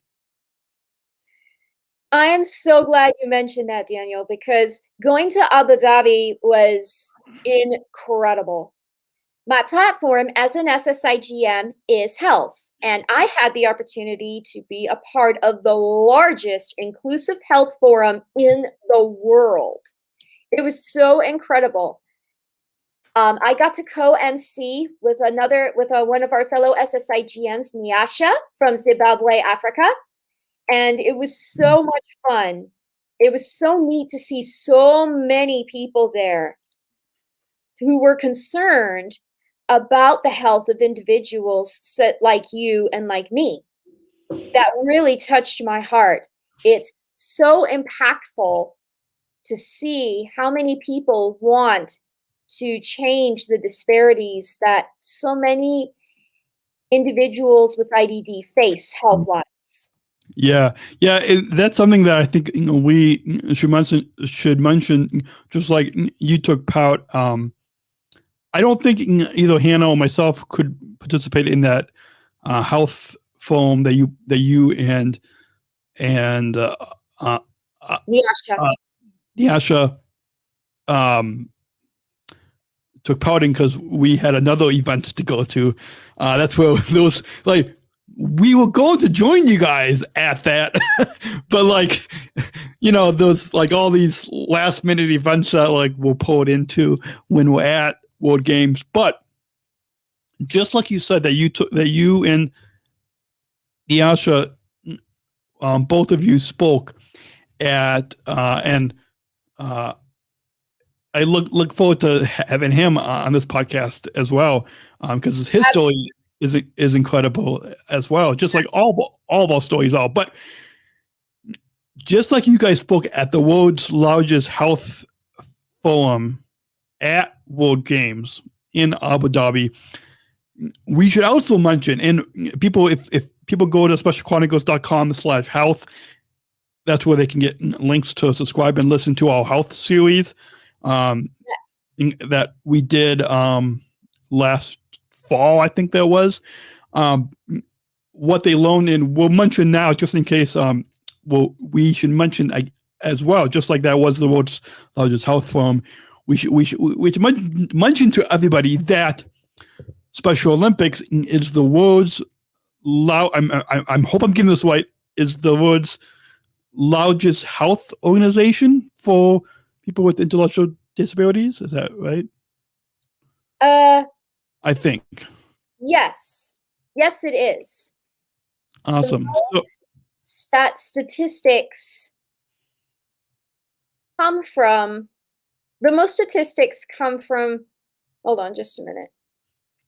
I am so glad you mentioned that, Daniel, because going to Abu Dhabi was incredible. My platform as an SSIGM is health, and I had the opportunity to be a part of the largest inclusive health forum in the world. It was so incredible. I got to co-MC with one of our fellow SSIGMs, Nyasha from Zimbabwe, Africa. And it was so much fun. It was so neat to see so many people there who were concerned about the health of individuals like you and like me. That really touched my heart. It's so impactful to see how many people want to change the disparities that so many individuals with IDD face health-wise. Yeah, that's something that I think we should mention. Just like you took part, I don't think either Hannah or myself could participate in that health forum that you and Nyasha took part in, because we had another event to go to. That's where those, like, we were going to join you guys at that, but like, those, like, all these last minute events that like we're pulled into when we're at World Games. But just like you said, that you and Nyasha, both of you spoke at, and I look forward to having him on this podcast as well, because his story is incredible as well, just like all of our stories are. But just like you guys spoke at the world's largest health forum at World Games in Abu Dhabi, we should also mention, and people, if people go to specialchronicles.com/health, that's where they can get links to subscribe and listen to our health series that we did last fall, I think that was. What they loaned in, we'll mention now, just in case. We should mention as well, just like that was the world's largest health forum. We should mention to everybody that Special Olympics is the world's I hope I'm getting this right. Is the world's largest health organization for people with intellectual disabilities. Is that right? I think. Yes, it is. Awesome. Statistics come from. The most statistics come from. Hold on, just a minute.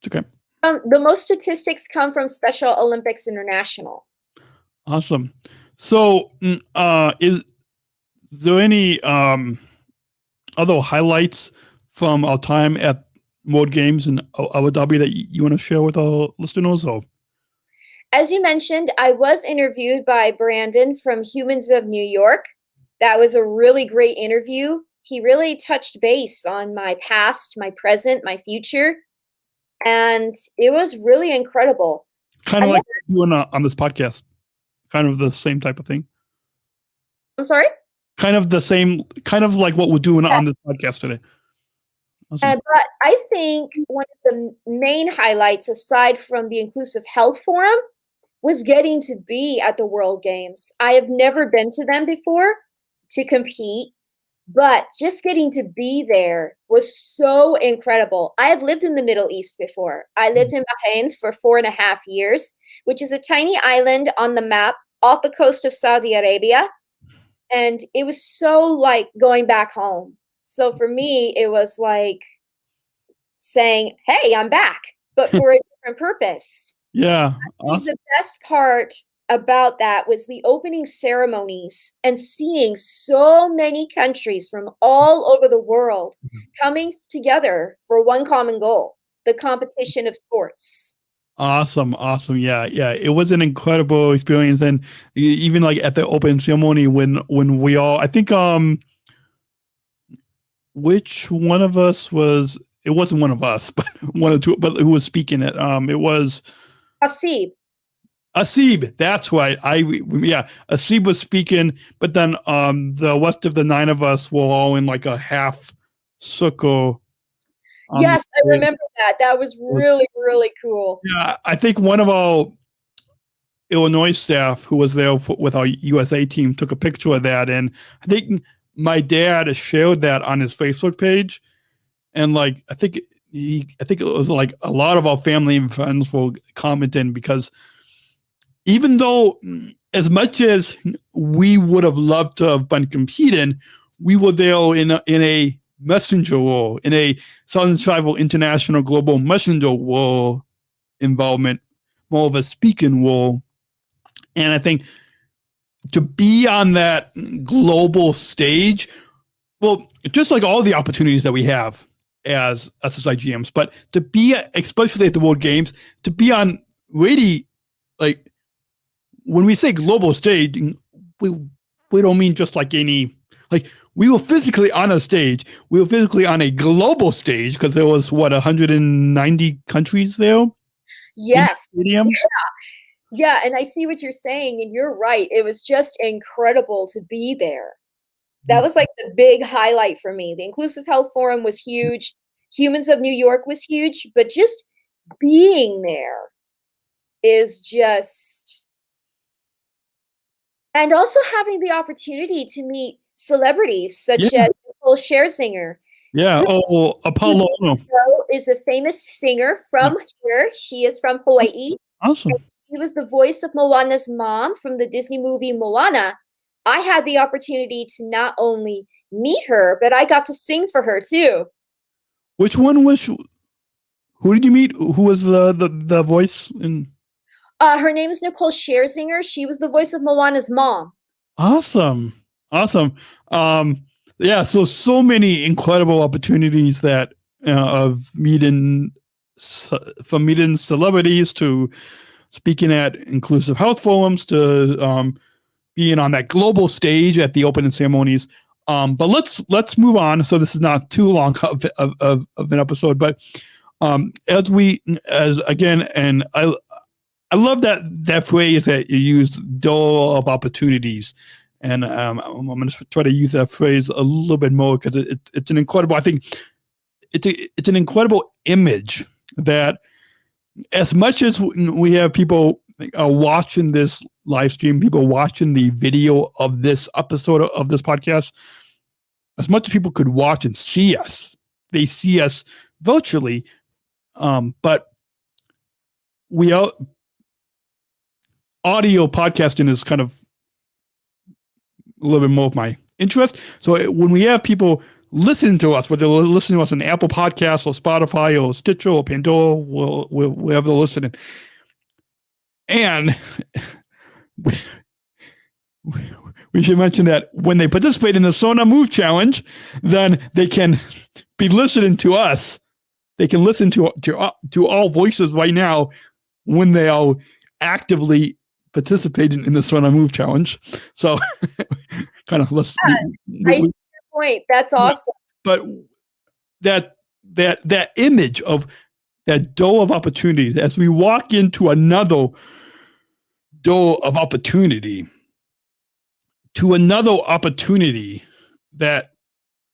It's okay. The most statistics come from Special Olympics International. Awesome. So, is there any other highlights from our time at World Games in Abu Dhabi that you want to share with our listeners? Or? As you mentioned, I was interviewed by Brandon from Humans of New York. That was a really great interview. He really touched base on my past, my present, my future, and it was really incredible. Kind of like you on this podcast. Kind of the same type of thing. I'm sorry? Kind of the same, kind of like what we're doing on this podcast today. Awesome. But I think one of the main highlights, aside from the Inclusive Health Forum, was getting to be at the World Games. I have never been to them before to compete, but just getting to be there was so incredible. I have lived in the Middle East before. I lived in Bahrain for 4.5 years, which is a tiny island on the map off the coast of Saudi Arabia. And it was so like going back home. So for me, it was like saying, hey, I'm back, but for a different purpose. Yeah. I think the best part about that was the opening ceremonies and seeing so many countries from all over the world coming together for one common goal, the competition of sports. Awesome. Yeah. It was an incredible experience. And even like at the open ceremony when we all, I think, which one of us was, it wasn't one of us, but one or two, but who was speaking it? It was Asib. That's right. Asib was speaking, but then the rest of the 9 of us were all in like a half circle. Yes, I remember that. That was really, really cool. Yeah, I think one of our Illinois staff who was there with our USA team took a picture of that, and I think my dad shared that on his Facebook page, and like I think it was like a lot of our family and friends were commenting, because even though as much as we would have loved to have been competing, we were there in a messenger role, in a Southern Tribal International Global Messenger role involvement, more of a speaking role. And I think to be on that global stage, well, just like all the opportunities that we have as SSIGMs, but to be, especially at the World Games, to be on really, like, when we say global stage, we don't mean just like any, like, we were physically on a stage. We were physically on a global stage because there was, 190 countries there? Yes. Stadium? Yeah, and I see what you're saying, and you're right. It was just incredible to be there. That was like the big highlight for me. The Inclusive Health Forum was huge. Humans of New York was huge, but just being there is just... And also having the opportunity to meet celebrities such as Nicole Scherzinger. Yeah. Apollo is a famous singer from here. She is from Hawaii. Awesome. She was the voice of Moana's mom from the Disney movie Moana. I had the opportunity to not only meet her, but I got to sing for her too. Which one was? Who did you meet? Who was the voice in? Her name is Nicole Scherzinger. She was the voice of Moana's mom. Awesome. Yeah. So many incredible opportunities that of meeting celebrities to speaking at inclusive health forums to being on that global stage at the opening ceremonies. But let's move on. So this is not too long of an episode, but as again, and I love that phrase that you use, door of opportunities. And I'm going to try to use that phrase a little bit more because it's an incredible, I think it's an incredible image that as much as we have people watching this live stream, people watching the video of this episode of this podcast, as much as people could watch and see us, they see us virtually, but audio podcasting is kind of a little bit more of my interest. So when we have people listening to us, whether they're listening to us on Apple Podcasts or Spotify or Stitcher or Pandora, wherever they're listening, and we should mention that when they participate in the Sona Move Challenge, then they can be listening to us. They can listen to all voices right now when they are actively participating in the Sona Move Challenge. So kind of listen. I see your point. That's awesome. But that image of that door of opportunity, as we walk into another door of opportunity, to another opportunity that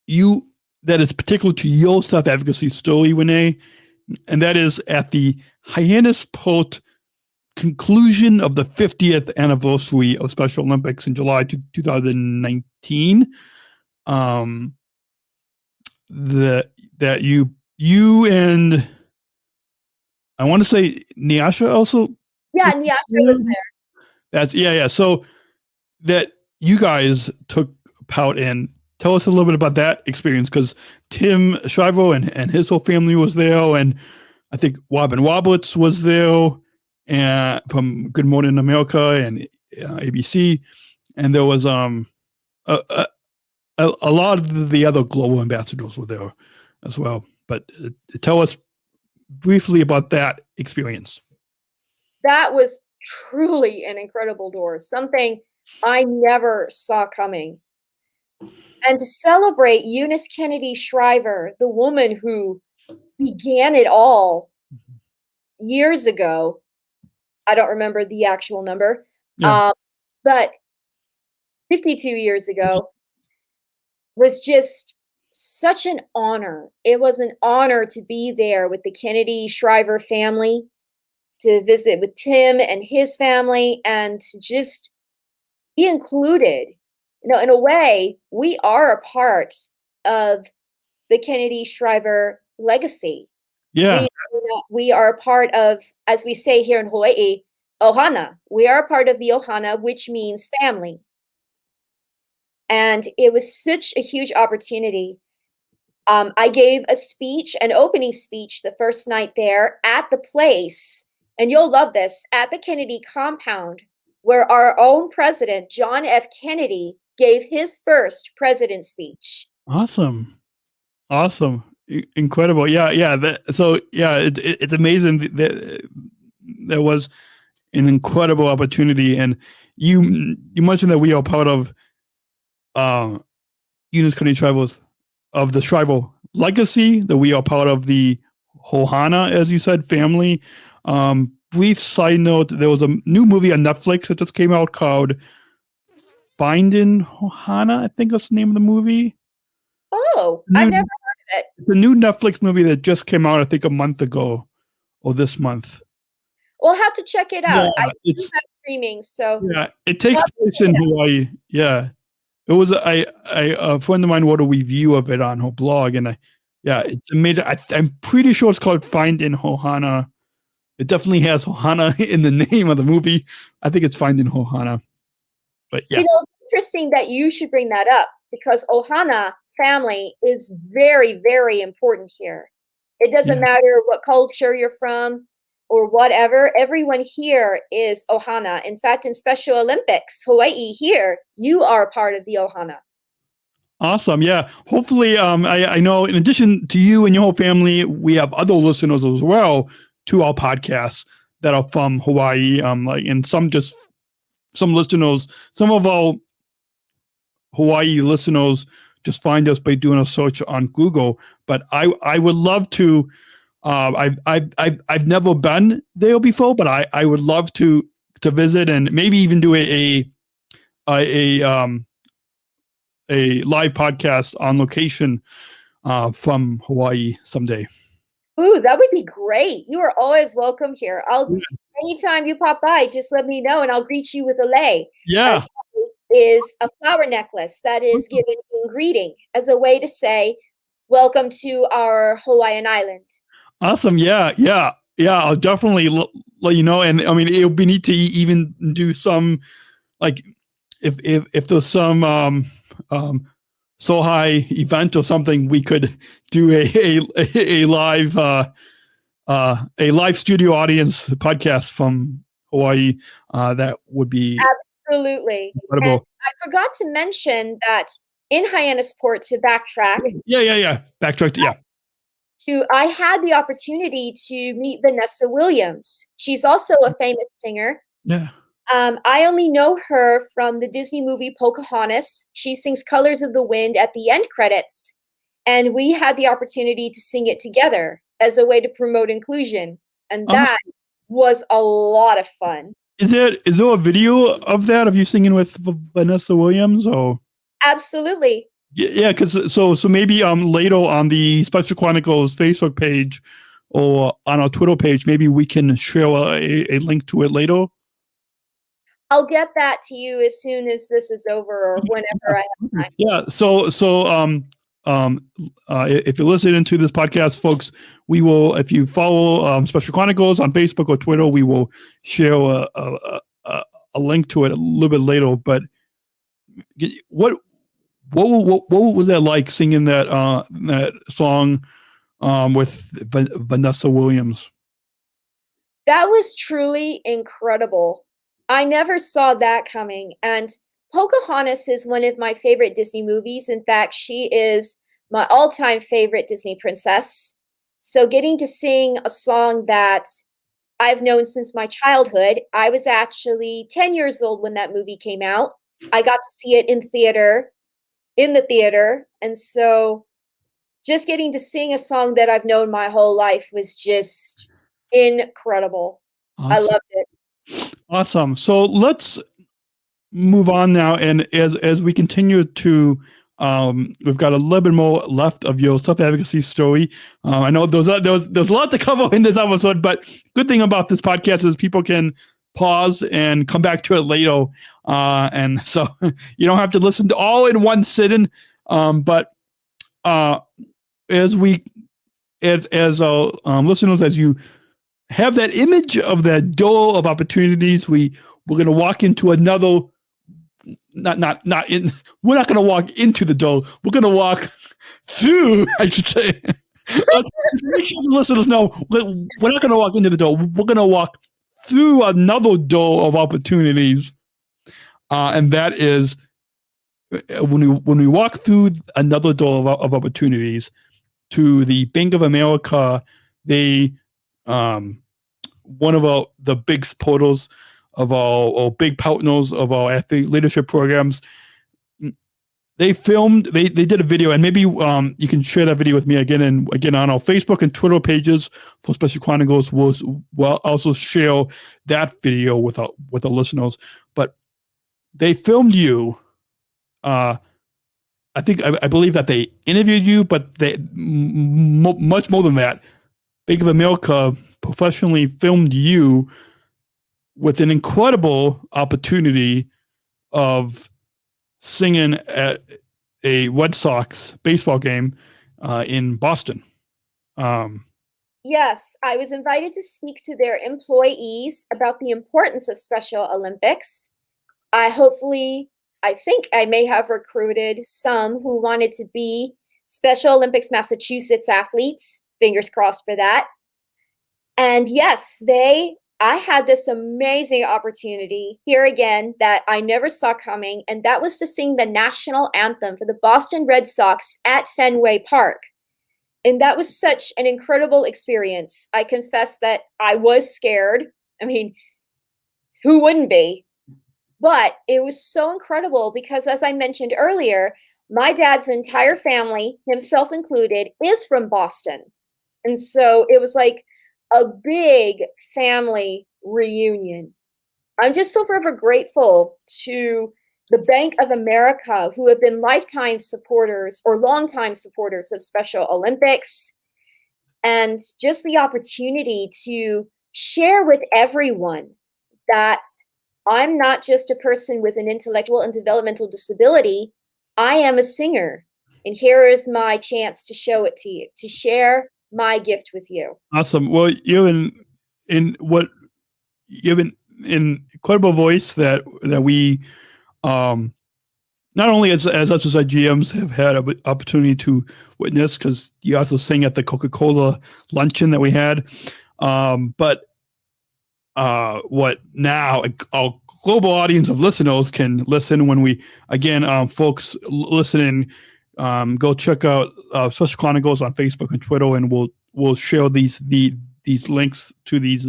you that is particular to your self-advocacy story, Renee, and that is at the Hyannis Port conclusion of the 50th anniversary of Special Olympics in July 2019. That you and I want to say Nyasha also. Yeah, Nyasha was there. That's yeah. So that you guys took part in. Tell us a little bit about that experience, because Tim Shriver and his whole family was there, and I think Robin Roberts was there, and from Good Morning America and ABC, and there was a lot of the other global ambassadors were there as well. But tell us briefly about that experience. That was truly an incredible door, something I never saw coming. And to celebrate Eunice Kennedy Shriver, the woman who began it all years ago, I don't remember the actual number, but 52 years ago, was just such an honor. It was an honor to be there with the Kennedy Shriver family, to visit with Tim and his family, and to just be included. You know, in a way, we are a part of the Kennedy Shriver legacy. Yeah. We are a part of, as we say here in Hawaii, Ohana. We are a part of the Ohana, which means family. And it was such a huge opportunity. I gave a speech, an opening speech, the first night there at the place, and you'll love this, at the Kennedy compound, where our own president, John F. Kennedy, gave his first president's speech. Awesome. Incredible. Yeah. It's amazing that there was an incredible opportunity. And you mentioned that we are part of Eunice Kennedy Shriver's, of the Shriver legacy, that we are part of the Ohana, as you said, family. Brief side note, there was a new movie on Netflix that just came out called Finding Ohana, I think that's the name of the movie. Oh, I've never heard of it. It's a new Netflix movie that just came out, I think, a month ago or this month. We'll have to check it out. Yeah, I do have streaming, so yeah, it takes place in Hawaii. Yeah, it was a friend of mine wrote a review of it on her blog, and it's amazing. I'm pretty sure it's called Finding Ohana. It definitely has Ohana in the name of the movie. I think it's Finding Ohana. But yeah. You know, it's interesting that you should bring that up, because Ohana family is very, very important here. It doesn't matter what culture you're from or whatever. Everyone here is Ohana. In fact, in Special Olympics, Hawaii here, you are a part of the Ohana. Awesome. Yeah. Hopefully, I know in addition to you and your whole family, we have other listeners as well to our podcast that are from Hawaii. And some listeners, some of our Hawaii listeners just find us by doing a search on Google. But I would love to. I've never been there before, but I would love to visit and maybe even do a live podcast on location from Hawaii someday. Ooh, that would be great. You are always welcome here. Anytime you pop by, just let me know and I'll greet you with a lei. Yeah. Is a flower necklace that is given in greeting as a way to say, welcome to our Hawaiian island. Awesome. Yeah. I'll definitely let you know. And I mean, it would be neat to even do some, like, if there's some Sohai event or something, we could do a live studio audience podcast from Hawaii. That would be absolutely incredible. And I forgot to mention that in Hyannisport, to backtrack. Yeah. Backtrack. Yeah. I had the opportunity to meet Vanessa Williams. She's also a famous singer. Yeah. I only know her from the Disney movie Pocahontas. She sings Colors of the Wind at the end credits. And we had the opportunity to sing it together as a way to promote inclusion. And that was a lot of fun. Is there a video of that, of you singing with Vanessa Williams? Or? Absolutely. Yeah, because so maybe later on the Special Chronicles Facebook page or on our Twitter page, maybe we can share a link to it later. I'll get that to you as soon as this is over or whenever I have time. Yeah. If you're listening to this podcast, folks, we will, if you follow Special Chronicles on Facebook or Twitter, we will share a link to it a little bit later. But what was that like singing that song with Vanessa Williams? That was truly incredible. I never saw that coming. And Pocahontas is one of my favorite Disney movies. In fact, she is my all-time favorite Disney princess. So getting to sing a song that I've known since my childhood, I was actually 10 years old when that movie came out. I got to see it in the theater. And so just getting to sing a song that I've known my whole life was just incredible. Awesome. I loved it. Awesome. So let's move on now. And as we continue to, we've got a little bit more left of your self-advocacy story. I know there's a lot to cover in this episode, but good thing about this podcast is people can pause and come back to it later. And so you don't have to listen to all in one sitting. But as our listeners, as you have that image of that door of opportunities, we're going to walk into another. We're not going to walk into the door. We're going to walk through. I should say. Make sure the listeners know we're not going to walk into the door. We're going to walk through another door of opportunities, and that is when we walk through another door of opportunities to the Bank of America. They one of the big supporters of our big partners of our athlete leadership programs. They did a video, and maybe you can share that video with me again and again on our Facebook and Twitter pages for Special Chronicles. We'll also share that video with our listeners. But they filmed you. I believe that they interviewed you, but they much more than that. Bank of America professionally filmed you with an incredible opportunity of singing at a Red Sox baseball game in Boston. Yes, I was invited to speak to their employees about the importance of Special Olympics. I think I may have recruited some who wanted to be Special Olympics Massachusetts athletes. Fingers crossed for that. And yes, I had this amazing opportunity here again that I never saw coming, and that was to sing the national anthem for the Boston Red Sox at Fenway Park. And that was such an incredible experience. I confess that I was scared. I mean, who wouldn't be? But it was so incredible because, as I mentioned earlier, my dad's entire family, himself included, is from Boston. And so it was like a big family reunion. I'm just so forever grateful to the Bank of America, who have been lifetime supporters or longtime supporters of Special Olympics, and just the opportunity to share with everyone that I'm not just a person with an intellectual and developmental disability. I am a singer, and here is my chance to show it to you, to share my gift with you. Awesome. Well, you have an incredible voice that we not only as SSIGMs have had an opportunity to witness, because you also sing at the Coca-Cola luncheon that we had, but what now our global audience of listeners can listen when we, again, folks listening, go check out Special Chronicles on Facebook and Twitter, and we'll share these links to these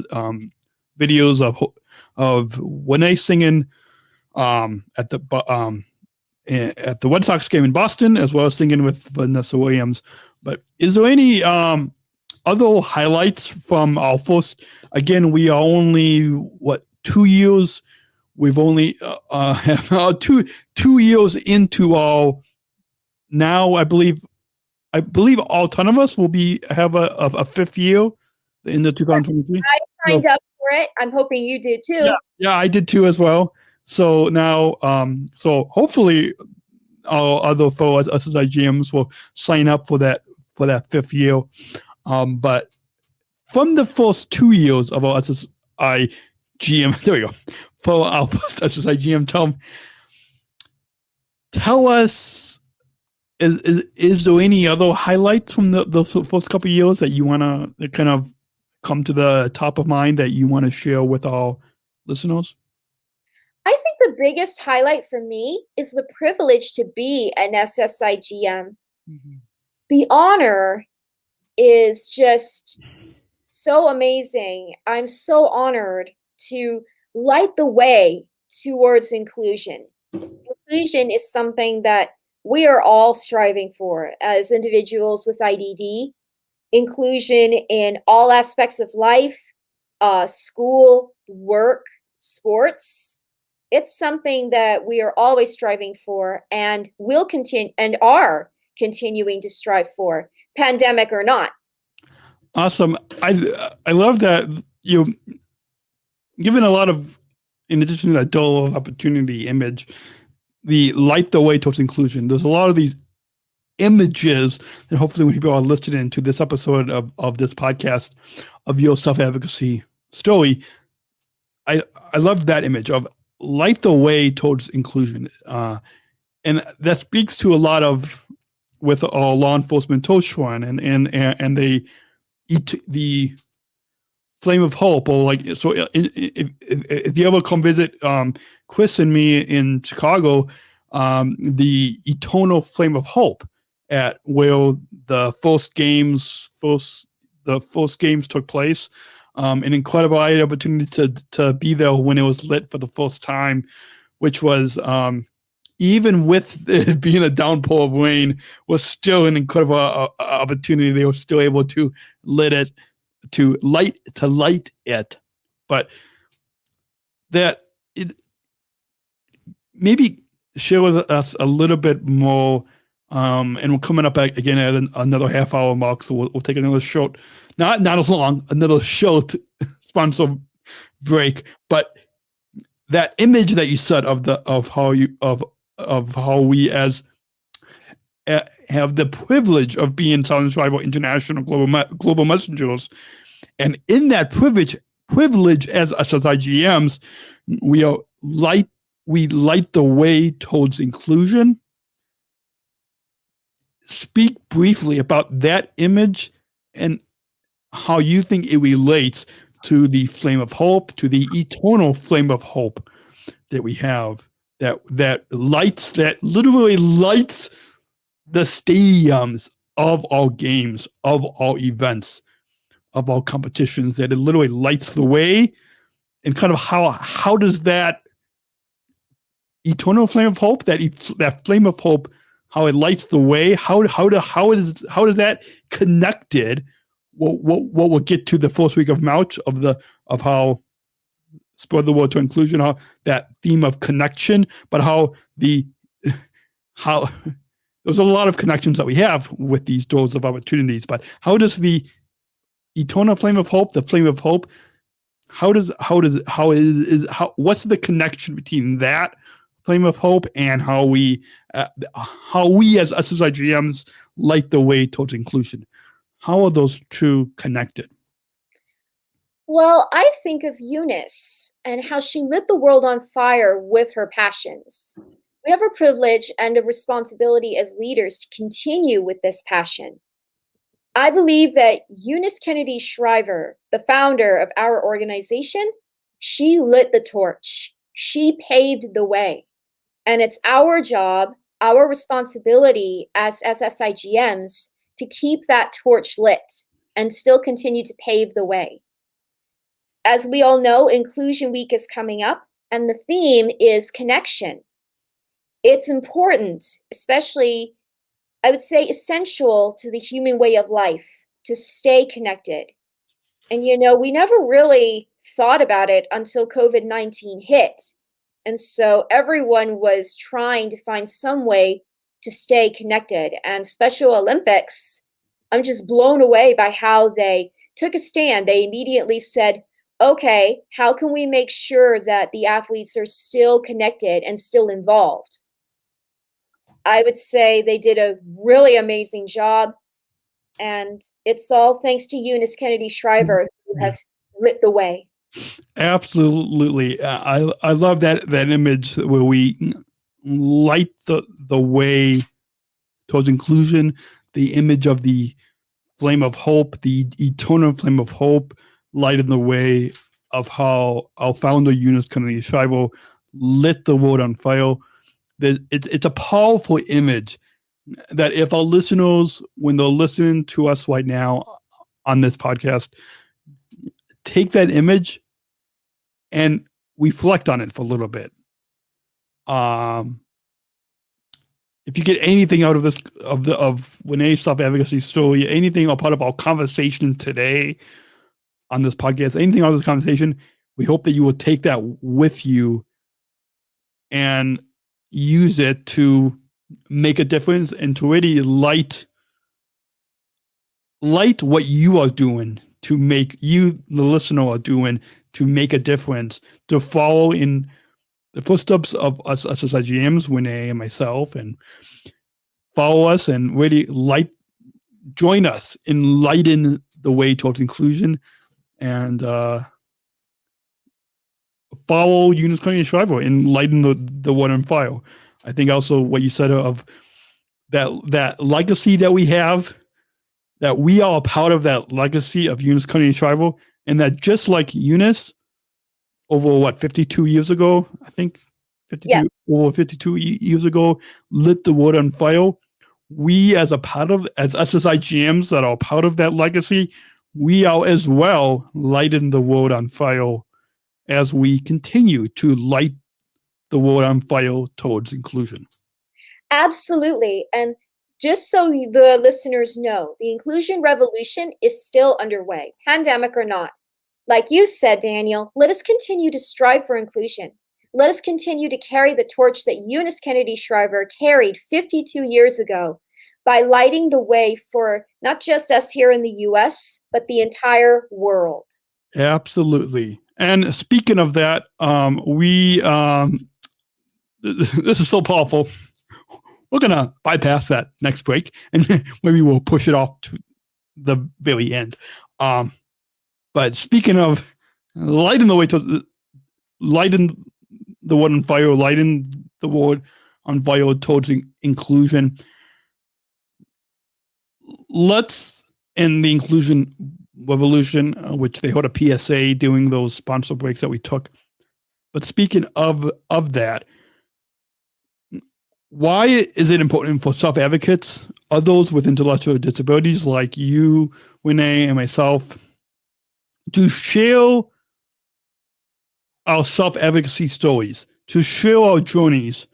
videos of Renee singing at the Red Sox game in Boston, as well as singing with Vanessa Williams. But is there any other highlights from our first? Again, we are only 2 years. We've only have 2 years into our now I believe all 10 of us will have a fifth year in the 2023. I signed up for it. I'm hoping you did too. Yeah, I did too as well. So now, so hopefully, our other fellow SSIGMs will sign up for that fifth year. But from the first 2 years of our SSIGM, there we go. For our first SSIGM, tell us, is there any other highlights from the first couple of years that you want to kind of come to the top of mind that you want to share with our listeners? I think the biggest highlight for me is the privilege to be an SSIGM. Mm-hmm. The honor is just so amazing. I'm so honored to light the way towards inclusion. Inclusion is something that we are all striving for as individuals with IDD. Inclusion in all aspects of life, school, work, sports. It's something that we are always striving for and will continue and are continuing to strive for, pandemic or not. Awesome. I love that you're given a lot of, in addition to that door of opportunity image, the light the way towards inclusion. There's a lot of these images, and hopefully when people are listening to this episode of this podcast of your self-advocacy story, I love that image of light the way towards inclusion. And that speaks to a lot of, with our law enforcement Toshuan and the flame of hope, or like, so if you ever come visit Chris and me in Chicago, the eternal flame of hope at where the first games took place, an incredible opportunity to be there when it was lit for the first time, which was even with it being a downpour of rain, was still an incredible opportunity. They were still able to light it, but that maybe share with us a little bit more. And we're coming up again at another half hour mark, so we'll take another short, not as long, another short sponsor break. But that image that you said of how we as have the privilege of being Southern Tribal International Global Messengers, and in that privilege as SSIGMs, we light the way towards inclusion. Speak briefly about that image and how you think it relates to the flame of hope, to the eternal flame of hope that we have, that literally lights the stadiums of all games, of all events, of all competitions, that it literally lights the way. And kind of how does that eternal flame of hope, that flame of hope, how it lights the way, how is that connected? What we'll get to the first week of March of how spread the word to inclusion, how that theme of connection, but how there's a lot of connections that we have with these doors of opportunities. But how does the eternal flame of hope, the flame of hope, what's the connection between that flame of hope and how we as SSIGMs light the way towards inclusion? How are those two connected? Well, I think of Eunice and how she lit the world on fire with her passions. We have a privilege and a responsibility as leaders to continue with this passion. I believe that Eunice Kennedy Shriver, the founder of our organization, she lit the torch. She paved the way. And it's our job, our responsibility as SSIGMs to keep that torch lit and still continue to pave the way. As we all know, Inclusion Week is coming up, and the theme is connection. It's important, especially, I would say essential to the human way of life, to stay connected. And we never really thought about it until COVID-19 hit. And so everyone was trying to find some way to stay connected. And Special Olympics, I'm just blown away by how they took a stand. They immediately said, okay, how can we make sure that the athletes are still connected and still involved? I would say they did a really amazing job. And it's all thanks to Eunice Kennedy Shriver, who has lit the way. Absolutely. I love that image where we light the way towards inclusion, the image of the flame of hope, the eternal flame of hope, lighting the way of how our founder, Eunice Kennedy Shriver, lit the world on fire. It's a powerful image that if our listeners, when they're listening to us right now on this podcast, take that image and reflect on it for a little bit. If you get anything out of this, of Renee's self-advocacy story, anything or part of our conversation today on this podcast, anything out of this conversation, we hope that you will take that with you and use it to make a difference and to really light what you are doing, to make you, the listener, are doing to make a difference, to follow in the footsteps of us SSIGMs, Renee and myself, and follow us and really join us in lighting the way towards inclusion, and follow Eunice Kennedy Shriver in lighting the world on fire. I think also what you said of that legacy that we have, that we are a part of that legacy of Eunice Kennedy Shriver, and that just like Eunice, over 52 years ago, I think, 52, yes. Over 52 years ago, lit the world on fire. We as SSIGMs that are part of that legacy, we are as well lighting the world on fire as we continue to light the world on fire towards inclusion. Absolutely. And just so the listeners know, the inclusion revolution is still underway, pandemic or not. Like you said, Daniel, let us continue to strive for inclusion. Let us continue to carry the torch that Eunice Kennedy Shriver carried 52 years ago by lighting the way for not just us here in the US, but the entire world. Absolutely. And speaking of that, this is so powerful. We're going to bypass that next break, and maybe we'll push it off to the very end. But speaking of lighting the way to lighting the world on fire, lighting the world on fire towards inclusion, let's end the inclusion revolution, which they hold a PSA during those sponsor breaks that we took. But speaking of that, why is it important for self-advocates, others with intellectual disabilities like you, Renee, and myself, to share our self-advocacy stories, to share our journeys,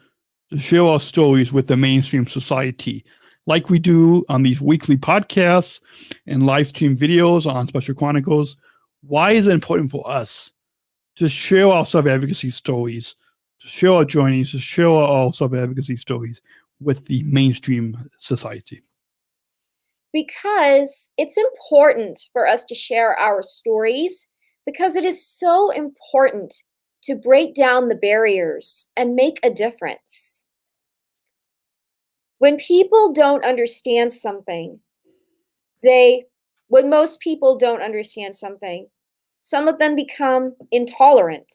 to share our stories with the mainstream society, like we do on these weekly podcasts and live stream videos on Special Chronicles? Why is it important for us to share our self-advocacy stories, to share our journeys, to share our self-advocacy stories with the mainstream society? Because it's important for us to share our stories, because it is so important to break down the barriers and make a difference. When people don't understand something, when most people don't understand something, some of them become intolerant.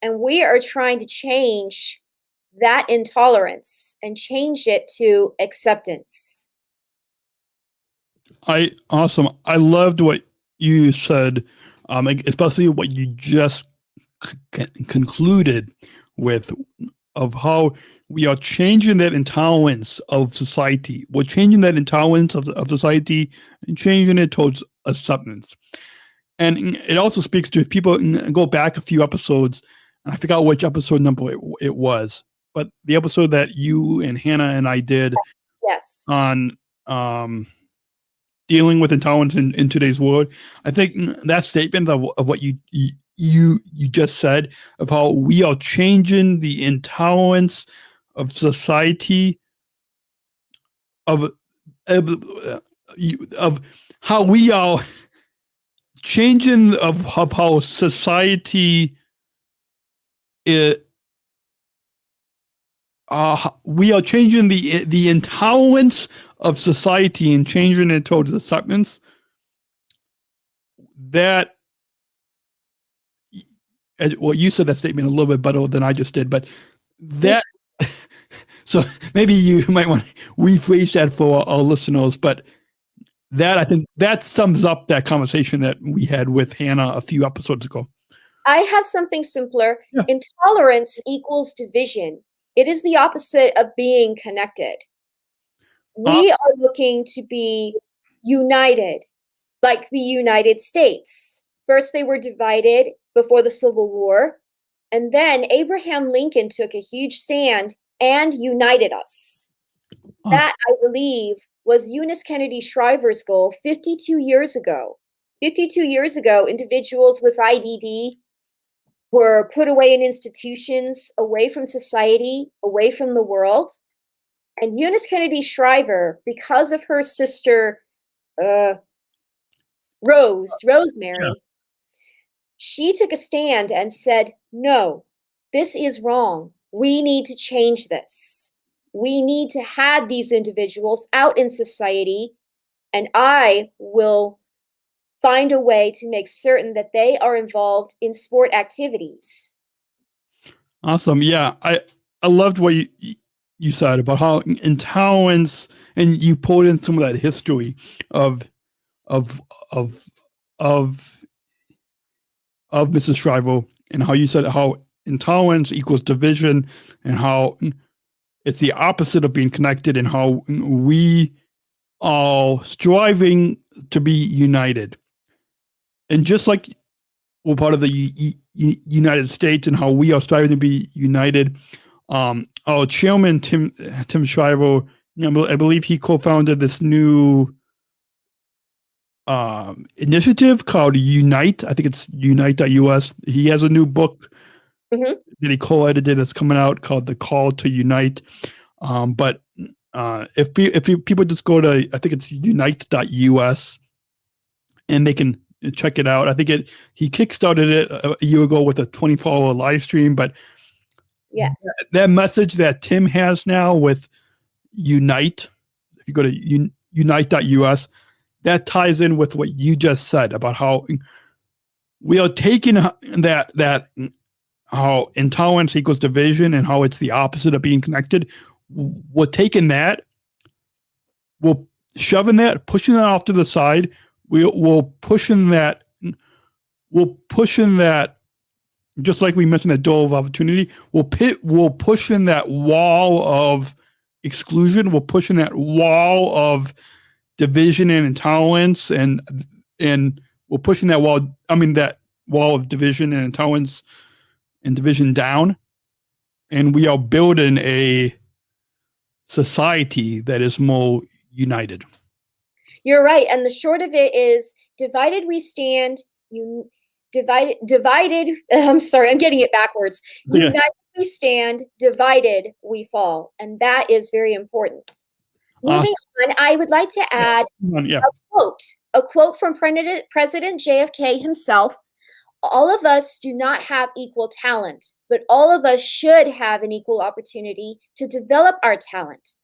And we are trying to change that intolerance and change it to acceptance. Awesome. I loved what you said, especially what you just concluded with, of how we are changing that intolerance of society. We're changing that intolerance of society and changing it towards acceptance. And it also speaks to, if people go back a few episodes, and I forgot which episode number it was, but the episode that you and Hannah and I did, yes, on dealing with intolerance in today's world. I think that statement of what you just said, of how we are changing the intolerance of society how we are changing of how society we are changing the intolerance of society and changing it towards acceptance. That, well, you said that statement a little bit better than I just did, but that, so maybe you might want to rephrase that for our listeners, but that, I think that sums up that conversation that we had with Hannah a few episodes ago. I have something simpler. Yeah. Intolerance equals division. It is the opposite of being connected. We are looking to be united, like the United States. First, they were divided before the Civil War, and then Abraham Lincoln took a huge stand and united us. That, I believe, was Eunice Kennedy Shriver's goal 52 years ago. 52 years ago, individuals with IDD were put away in institutions, away from society, away from the world. And Eunice Kennedy Shriver, because of her sister, Rosemary, she took a stand and said, no, this is wrong. We need to change this. We need to have these individuals out in society, and I will find a way to make certain that they are involved in sport activities. Awesome. Yeah, I loved what you said about how intolerance, and you pulled in some of that history of Mrs. Shriver, and how you said how intolerance equals division, and how it's the opposite of being connected, and how we are striving to be united. And just like we're part of the United States and how we are striving to be united, our chairman, Tim Shriver, I believe he co-founded this new initiative called Unite. I think it's Unite.us. He has a new book that he co-edited that's coming out called The Call to Unite. But if people just go to, I think it's Unite.us, and they can check it out. I think he kickstarted it a year ago with a 24-hour live stream, but yes, that message that Tim has now with Unite, if you go to Unite.us, that ties in with what you just said about how we are taking that how intolerance equals division, and how it's the opposite of being connected. We're taking that, we're shoving that, pushing that off to the side. We're pushing that, just like we mentioned, that door of opportunity. We're pushing that wall of exclusion. We're pushing that wall of division and intolerance, and we're pushing that wall. I mean, that wall of division and intolerance and division down, and we are building a society that is more united. You're right, and the short of it is, divided we stand. Divided. I'm sorry, I'm getting it backwards. United we stand, divided we fall, and that is very important. Moving on, I would like to add a quote from President JFK himself. All of us do not have equal talent, but all of us should have an equal opportunity to develop our talent.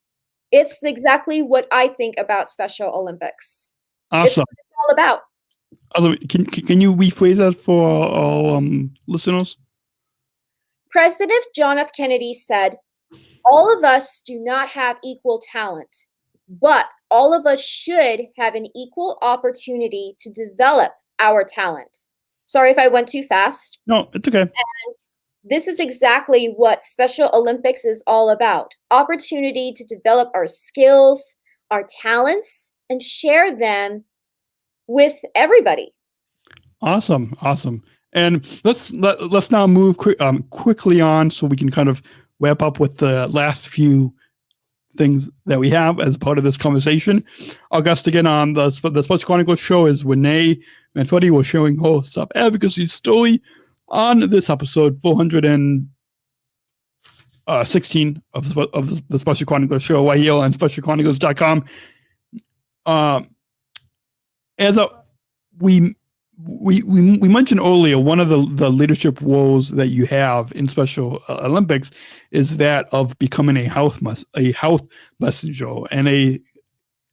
It's exactly what I think about Special Olympics. Awesome. It's what it's all about. Also, can you rephrase that for our listeners? President John F. Kennedy said, all of us do not have equal talent, but all of us should have an equal opportunity to develop our talent. Sorry if I went too fast. No, it's okay. And this is exactly what Special Olympics is all about. Opportunity to develop our skills, our talents, and share them with everybody. Awesome. And let's now move quickly on, so we can kind of wrap up with the last few things that we have as part of this conversation. Our guest again on the Special Chronicles Show is Renee Manfredi. We're showing her Self-Advocacy Story on this episode 400 and 16 of the Special Chronicles Show right here on specialchronicles.com. We mentioned earlier, one of the leadership roles that you have in Special Olympics is that of becoming a health messenger and a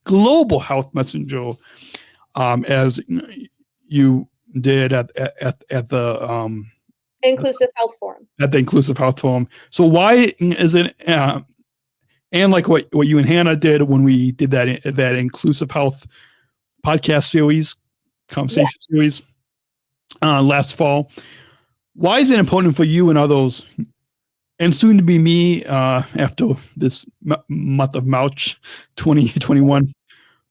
global health messenger, as you did at the Inclusive Health Forum. At the Inclusive Health Forum. So why is it, and like what you and Hannah did when we did that Inclusive Health podcast series, conversation series last fall, why is it important for you and others, and soon to be me after this month of March 2021,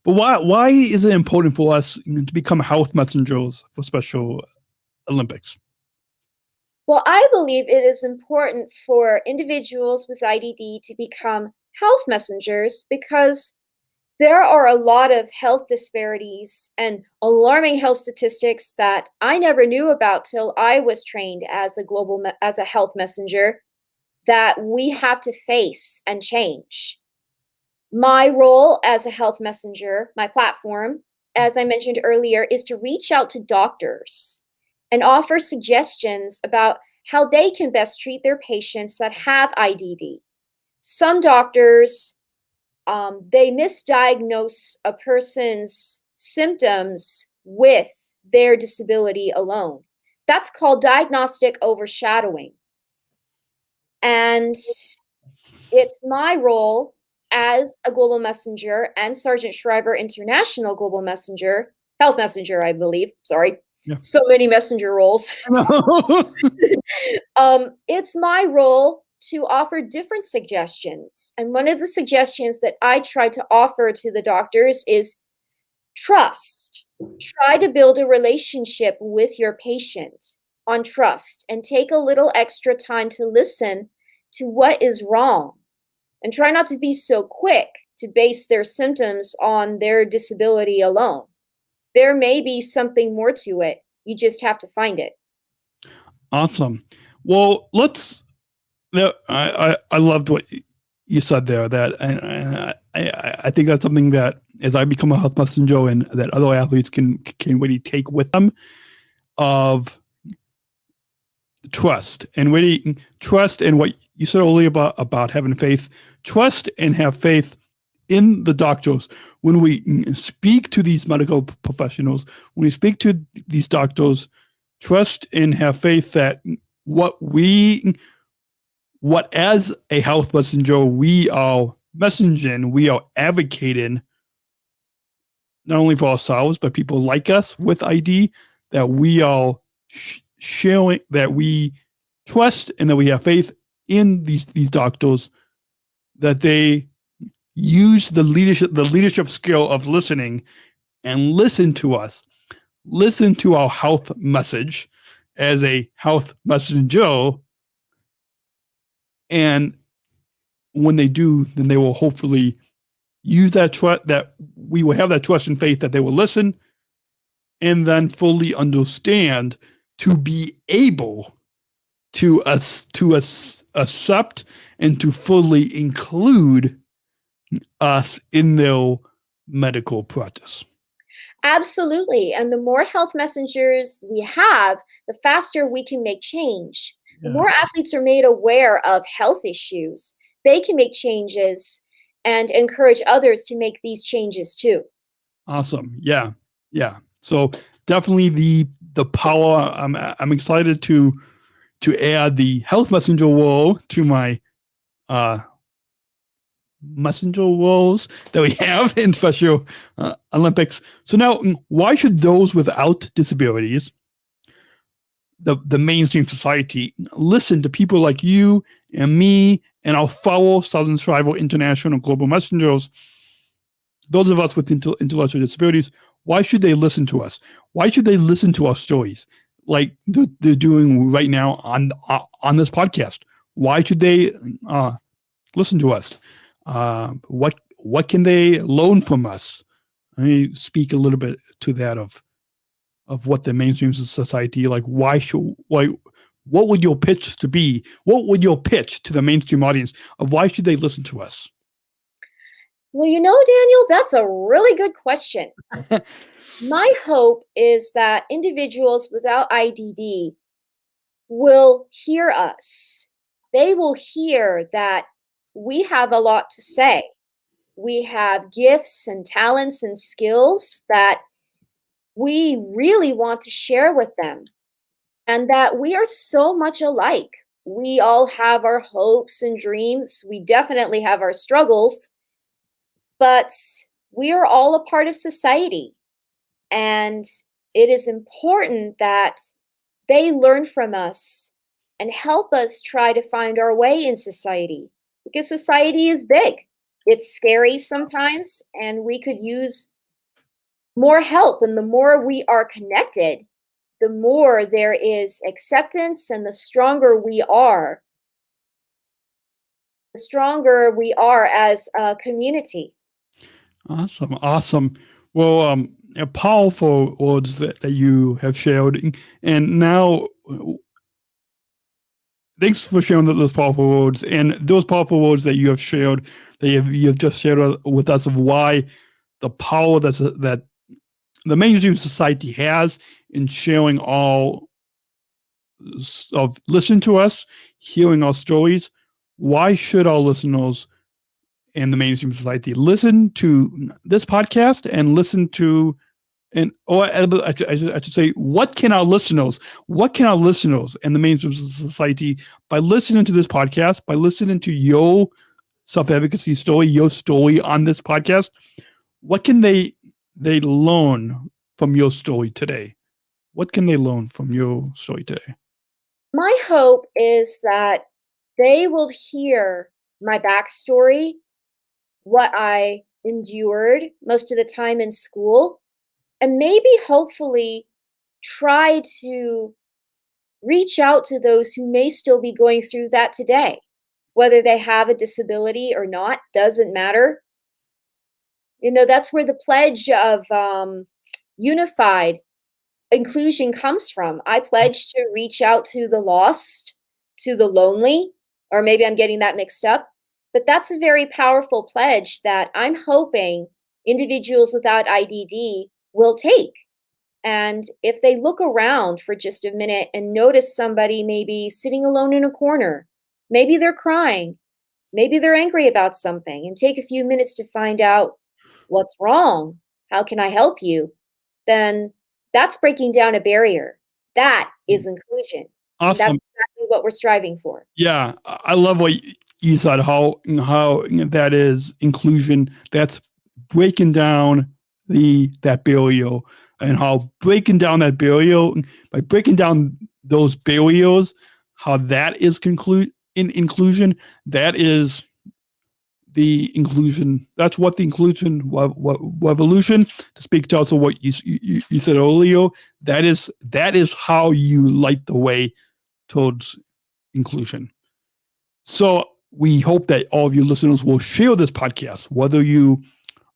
but why is it important for us to become health messengers for Special Olympics? Well, I believe it is important for individuals with IDD to become health messengers because there are a lot of health disparities and alarming health statistics that I never knew about till I was trained as a health messenger that we have to face and change. My role as a health messenger, my platform, as I mentioned earlier, is to reach out to doctors and offer suggestions about how they can best treat their patients that have IDD. Some doctors, they misdiagnose a person's symptoms with their disability alone. That's called diagnostic overshadowing. And it's my role as a global messenger and Sargent Shriver International Global Messenger, Health Messenger, I believe, sorry. Yeah. So many messenger roles. It's my role to offer different suggestions. And one of the suggestions that I try to offer to the doctors is trust. Try to build a relationship with your patient on trust and take a little extra time to listen to what is wrong. And try not to be so quick to base their symptoms on their disability alone. There may be something more to it. You just have to find it. Awesome. Well, I loved what you said there. That I think that's something that as I become a health messenger and that other athletes can really take with them of trust and really trust in what you said earlier about having faith, trust and have faith in the doctors. When we speak to these medical professionals, when we speak to these doctors, trust and have faith that what as a health messenger, we are messaging, we are advocating not only for ourselves, but people like us with ID, that we are sharing, that we trust and that we have faith in these doctors, that they use the leadership skill of listening and listen to us, listen to our health message as a health messenger. And when they do, then they will hopefully use that trust, that we will have that trust and faith that they will listen and then fully understand to be able to accept and to fully include us in their medical practice. Absolutely. And the more health messengers we have, the faster we can make change. The more athletes are made aware of health issues, they can make changes and encourage others to make these changes too. Awesome. Yeah. So definitely the power. I'm excited to add the health messenger role to my messenger roles that we have in Special Olympics. So now, why should those without disabilities, the mainstream society, listen to people like you and me and our fellow Southern Shriver International Global Messengers, those of us with intellectual disabilities? Why should they listen to us? Why should they listen to our stories like they're doing right now on this podcast? Why should they listen to us? What can they learn from us? Let me speak a little bit to that of what the mainstream society, like why what would your pitch to be? What would your pitch to the mainstream audience of why should they listen to us? Well, Daniel, that's a really good question. My hope is that individuals without IDD will hear us. They will hear that we have a lot to say. We have gifts and talents and skills that we really want to share with them, and that we are so much alike. We all have our hopes and dreams. We definitely have our struggles, but we are all a part of society. And it is important that they learn from us and help us try to find our way in society, because society is big. It's scary sometimes, and we could use more help. And the more we are connected, the more there is acceptance, and the stronger we are as a community. Awesome. Well, powerful words that you have shared. And now, thanks for sharing those powerful words. And those powerful words that you have shared, that you've just shared with us, of why the power that the mainstream society has in sharing all of listening to us, hearing our stories. Why should our listeners in the mainstream society listen to this podcast and listen to, I should say, what can our listeners in the mainstream society, by listening to this podcast, by listening to your self-advocacy story, your story on this podcast, what can they learn from your story today? What can they learn from your story today? My hope is that they will hear my backstory, what I endured most of the time in school, and maybe hopefully try to reach out to those who may still be going through that today. Whether they have a disability or not, doesn't matter. That's where the pledge of unified inclusion comes from. I pledge to reach out to the lost, to the lonely, or maybe I'm getting that mixed up. But that's a very powerful pledge that I'm hoping individuals without IDD will take. And if they look around for just a minute and notice somebody maybe sitting alone in a corner, maybe they're crying, maybe they're angry about something, and take a few minutes to find out what's wrong, how can I help you, then that's breaking down a barrier. That is inclusion. Awesome. That's exactly what we're striving for. Yeah, I love what you said, how that is inclusion. That's breaking down that barrier, and how breaking down that barrier, by breaking down those barriers, how that is inclusion. That is the inclusion. That's what the inclusion revolution, to speak to also what you said earlier, that is how you light the way towards inclusion. So we hope that all of you listeners will share this podcast, whether you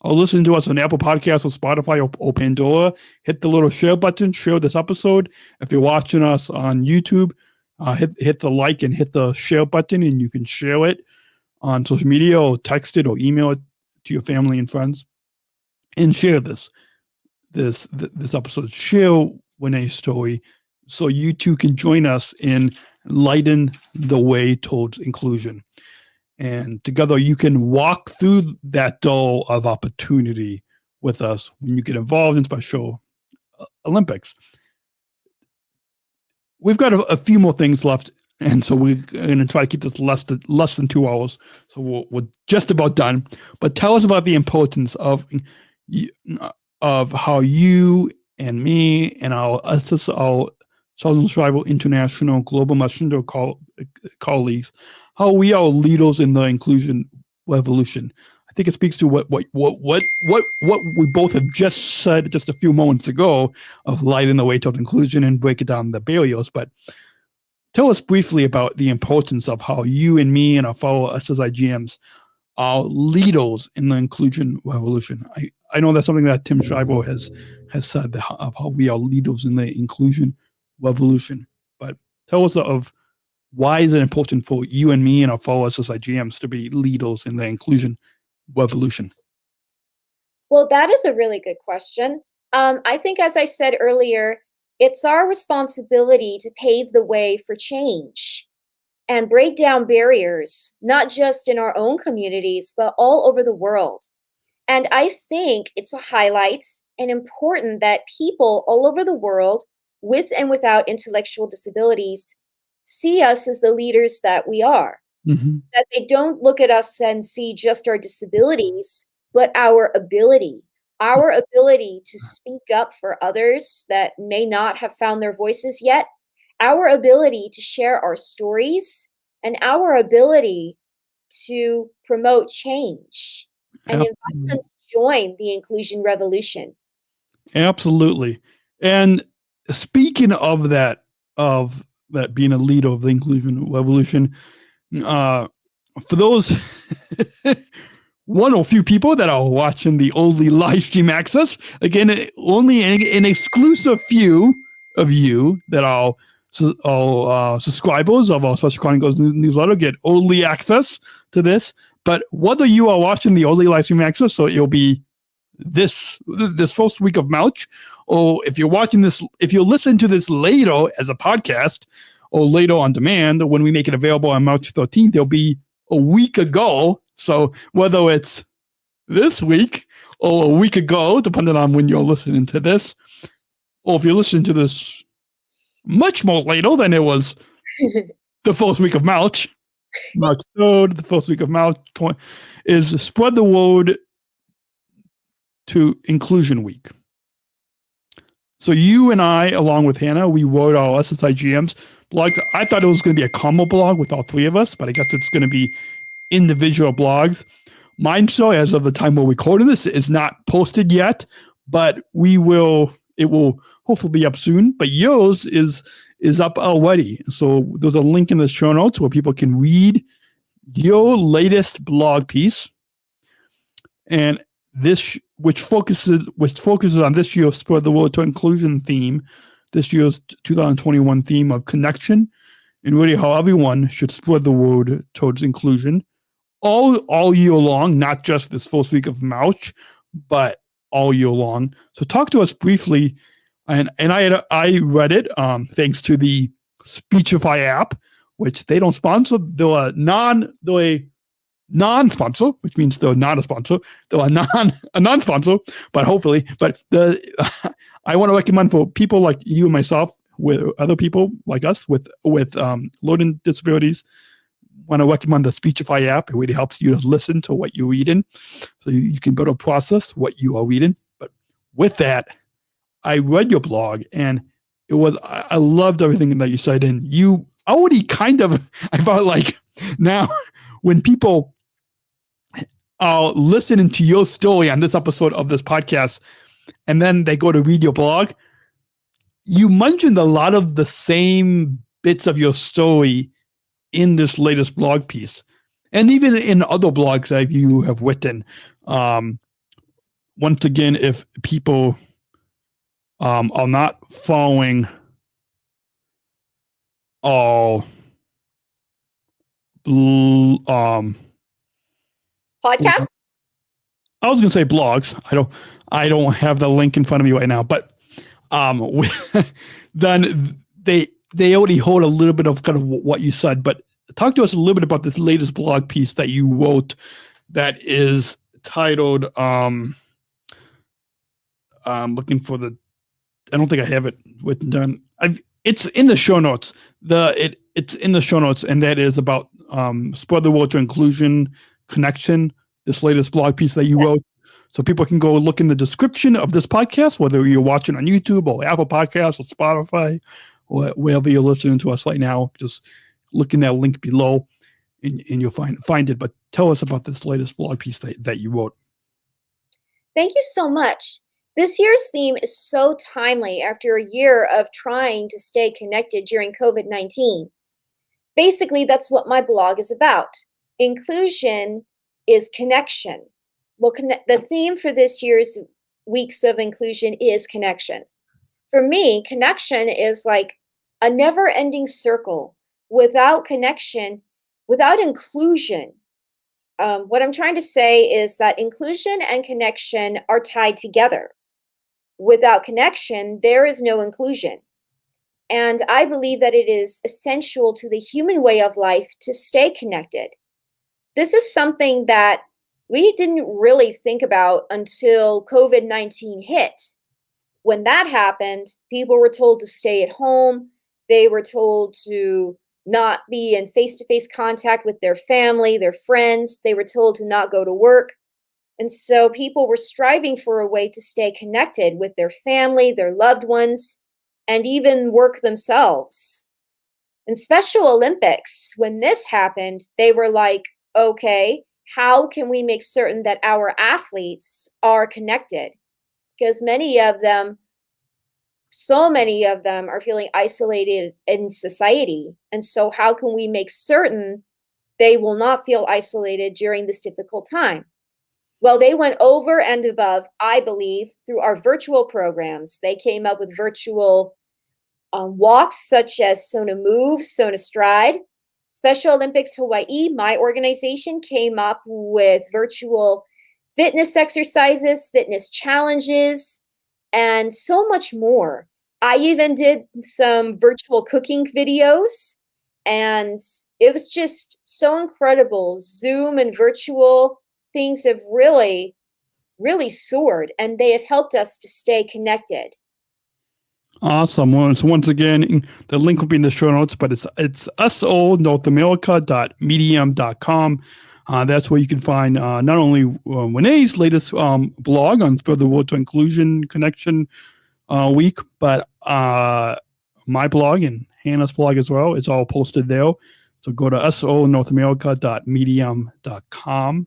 are listening to us on Apple Podcasts or Spotify or Pandora. Hit the little share button, share this episode. If you're watching us on YouTube, hit the like and hit the share button, and you can share it on social media or text it or email it to your family and friends, and share this episode. Share Renee's story so you too can join us in lighten the way towards inclusion. And together you can walk through that door of opportunity with us when you get involved in Special Olympics. We've got a few more things left, and so we're going to try to keep this less than 2 hours. So we're just about done. But tell us about the importance of how you and me and our Southern Shriver International Global Messenger colleagues, how we are leaders in the inclusion revolution. I think it speaks to what we both have just said just a few moments ago, of lighting the way toward inclusion and breaking down the barriers. But tell us briefly about the importance of how you and me and our fellow SSIGMs are leaders in the inclusion revolution. I know that's something that Tim Shriver has said, of how we are leaders in the inclusion revolution. But Tell us of why is it important for you and me and our fellow SSIGMs to be leaders in the inclusion revolution? Well, that is a really good question. I think, as I said earlier, it's our responsibility to pave the way for change and break down barriers, not just in our own communities, but all over the world. And I think it's a highlight and important that people all over the world, with and without intellectual disabilities, see us as the leaders that we are. Mm-hmm. That they don't look at us and see just our disabilities, but our ability to speak up for others that may not have found their voices yet, our ability to share our stories, and our ability to promote change and invite them to join the inclusion revolution. Absolutely. And speaking of that being a leader of the inclusion revolution, for those one or few people that are watching the only live stream access, again, only an exclusive few of you that are subscribers of our Special Chronicles newsletter get only access to this. But whether you are watching the only live stream access, so it'll be this first week of March, or if you're watching this, if you listen to this later as a podcast or later on demand, when we make it available on March 13th, there'll be a week ago. So whether it's this week or a week ago, depending on when you're listening to this, or if you're listening to this much more later than it was the first week of March, March 3rd, the first week of March, is spread the word to Inclusion Week. So you and I, along with Hannah, we wrote our SSIGMs blog. I thought it was going to be a combo blog with all three of us, but I guess it's going to be individual blogs. Mine, so as of the time we're recording this, is not posted yet, but it will hopefully be up soon. But yours is up already. So there's a link in the show notes where people can read your latest blog piece. And this, which focuses on this year's Spread the Word to Inclusion theme, this year's 2021 theme of connection, and really how everyone should spread the word towards inclusion all year long, not just this first week of March, but all year long. So talk to us briefly, and I read it thanks to the Speechify app, which they don't sponsor. They're a non-sponsor, which means they're not a sponsor. They're a non-sponsor, but hopefully. But I want to recommend for people like you and myself, with other people like us with learning disabilities, want to recommend the Speechify app. It really helps you to listen to what you're reading, so you can better process what you are reading. But with that, I read your blog, and I loved everything that you said. And you already I felt like now when people are listening to your story on this episode of this podcast, and then they go to read your blog, you mentioned a lot of the same bits of your story in this latest blog piece, and even in other blogs that you have written. Once again, if people are not following all Podcast? I was going to say blogs. I don't have the link in front of me right now, but then they already hold a little bit of kind of what you said. But talk to us a little bit about this latest blog piece that you wrote that is titled looking for I don't think I have it written down. It's in the show notes. It's in the show notes, and that is about spread the word to inclusion connection. This latest blog piece that you wrote, so people can go look in the description of this podcast, whether you're watching on YouTube or Apple Podcasts or Spotify or wherever you're listening to us right now. Just look in that link below, and you'll find it. But tell us about this latest blog piece that you wrote. Thank you so much. This year's theme is so timely after a year of trying to stay connected during COVID-19. Basically, that's what my blog is about. Inclusion is connection. Well, the theme for this year's Weeks of Inclusion is connection. For me, connection is like a never-ending circle without connection, without inclusion. What I'm trying to say is that inclusion and connection are tied together. Without connection, there is no inclusion. And I believe that it is essential to the human way of life to stay connected. This is something that we didn't really think about until COVID-19 hit. When that happened, people were told to stay at home. They were told to not be in face-to-face contact with their family, their friends. They were told to not go to work. And so people were striving for a way to stay connected with their family, their loved ones, and even work themselves. In Special Olympics, when this happened, they were like, okay, how can we make certain that our athletes are connected? Because so many of them are feeling isolated in society. And so how can we make certain they will not feel isolated during this difficult time? Well, they went over and above, I believe, through our virtual programs. They came up with virtual walks such as Sona Move, Sona Stride. Special Olympics Hawaii, my organization, came up with virtual fitness exercises, fitness challenges, and so much more. I even did some virtual cooking videos, and it was just so incredible. Zoom and virtual things have really, really soared, and they have helped us to stay connected. Awesome. Well, so once again, the link will be in the show notes, but it's sonorthamerica.medium.com. That's where you can find not only Renee's latest blog on Spread the Word to Inclusion Connection Week, but my blog and Hannah's blog as well. It's all posted there. So go to sonorthamerica.medium.com,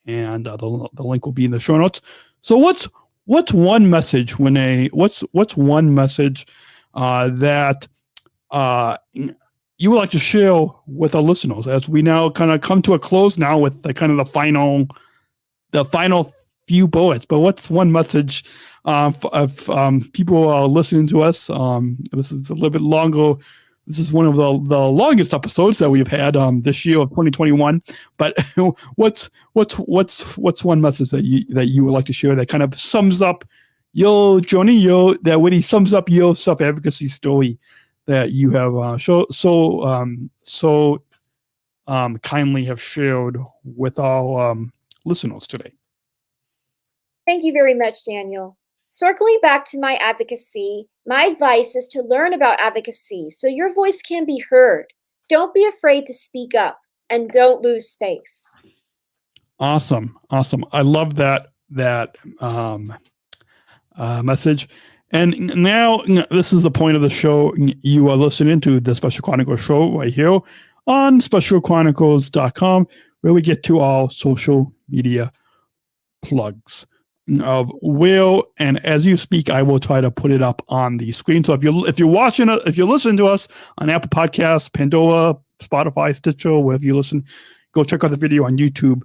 and the link will be in the show notes. So what's one message, Renee? What's one message that you would like to share with our listeners as we now kind of come to a close now with the kind of the final few bullets? But what's one message if people are listening to us? This is a little bit longer. This is one of the longest episodes that we've had this year of 2021. But what's one message that you would like to share that kind of sums up your journey, that really sums up your self-advocacy story that you have so kindly have shared with our listeners today? Thank you very much, Daniel. Circling back to my advocacy, my advice is to learn about advocacy so your voice can be heard. Don't be afraid to speak up, and don't lose space. Awesome. I love that message. And now this is the point of the show. You are listening to the Special Chronicles Show right here on specialchronicles.com, where we get to all social media plugs of Will. And as you speak, I will try to put it up on the screen. So if you're listening to us on Apple Podcasts, Pandora, Spotify, Stitcher, wherever you listen, go check out the video on YouTube.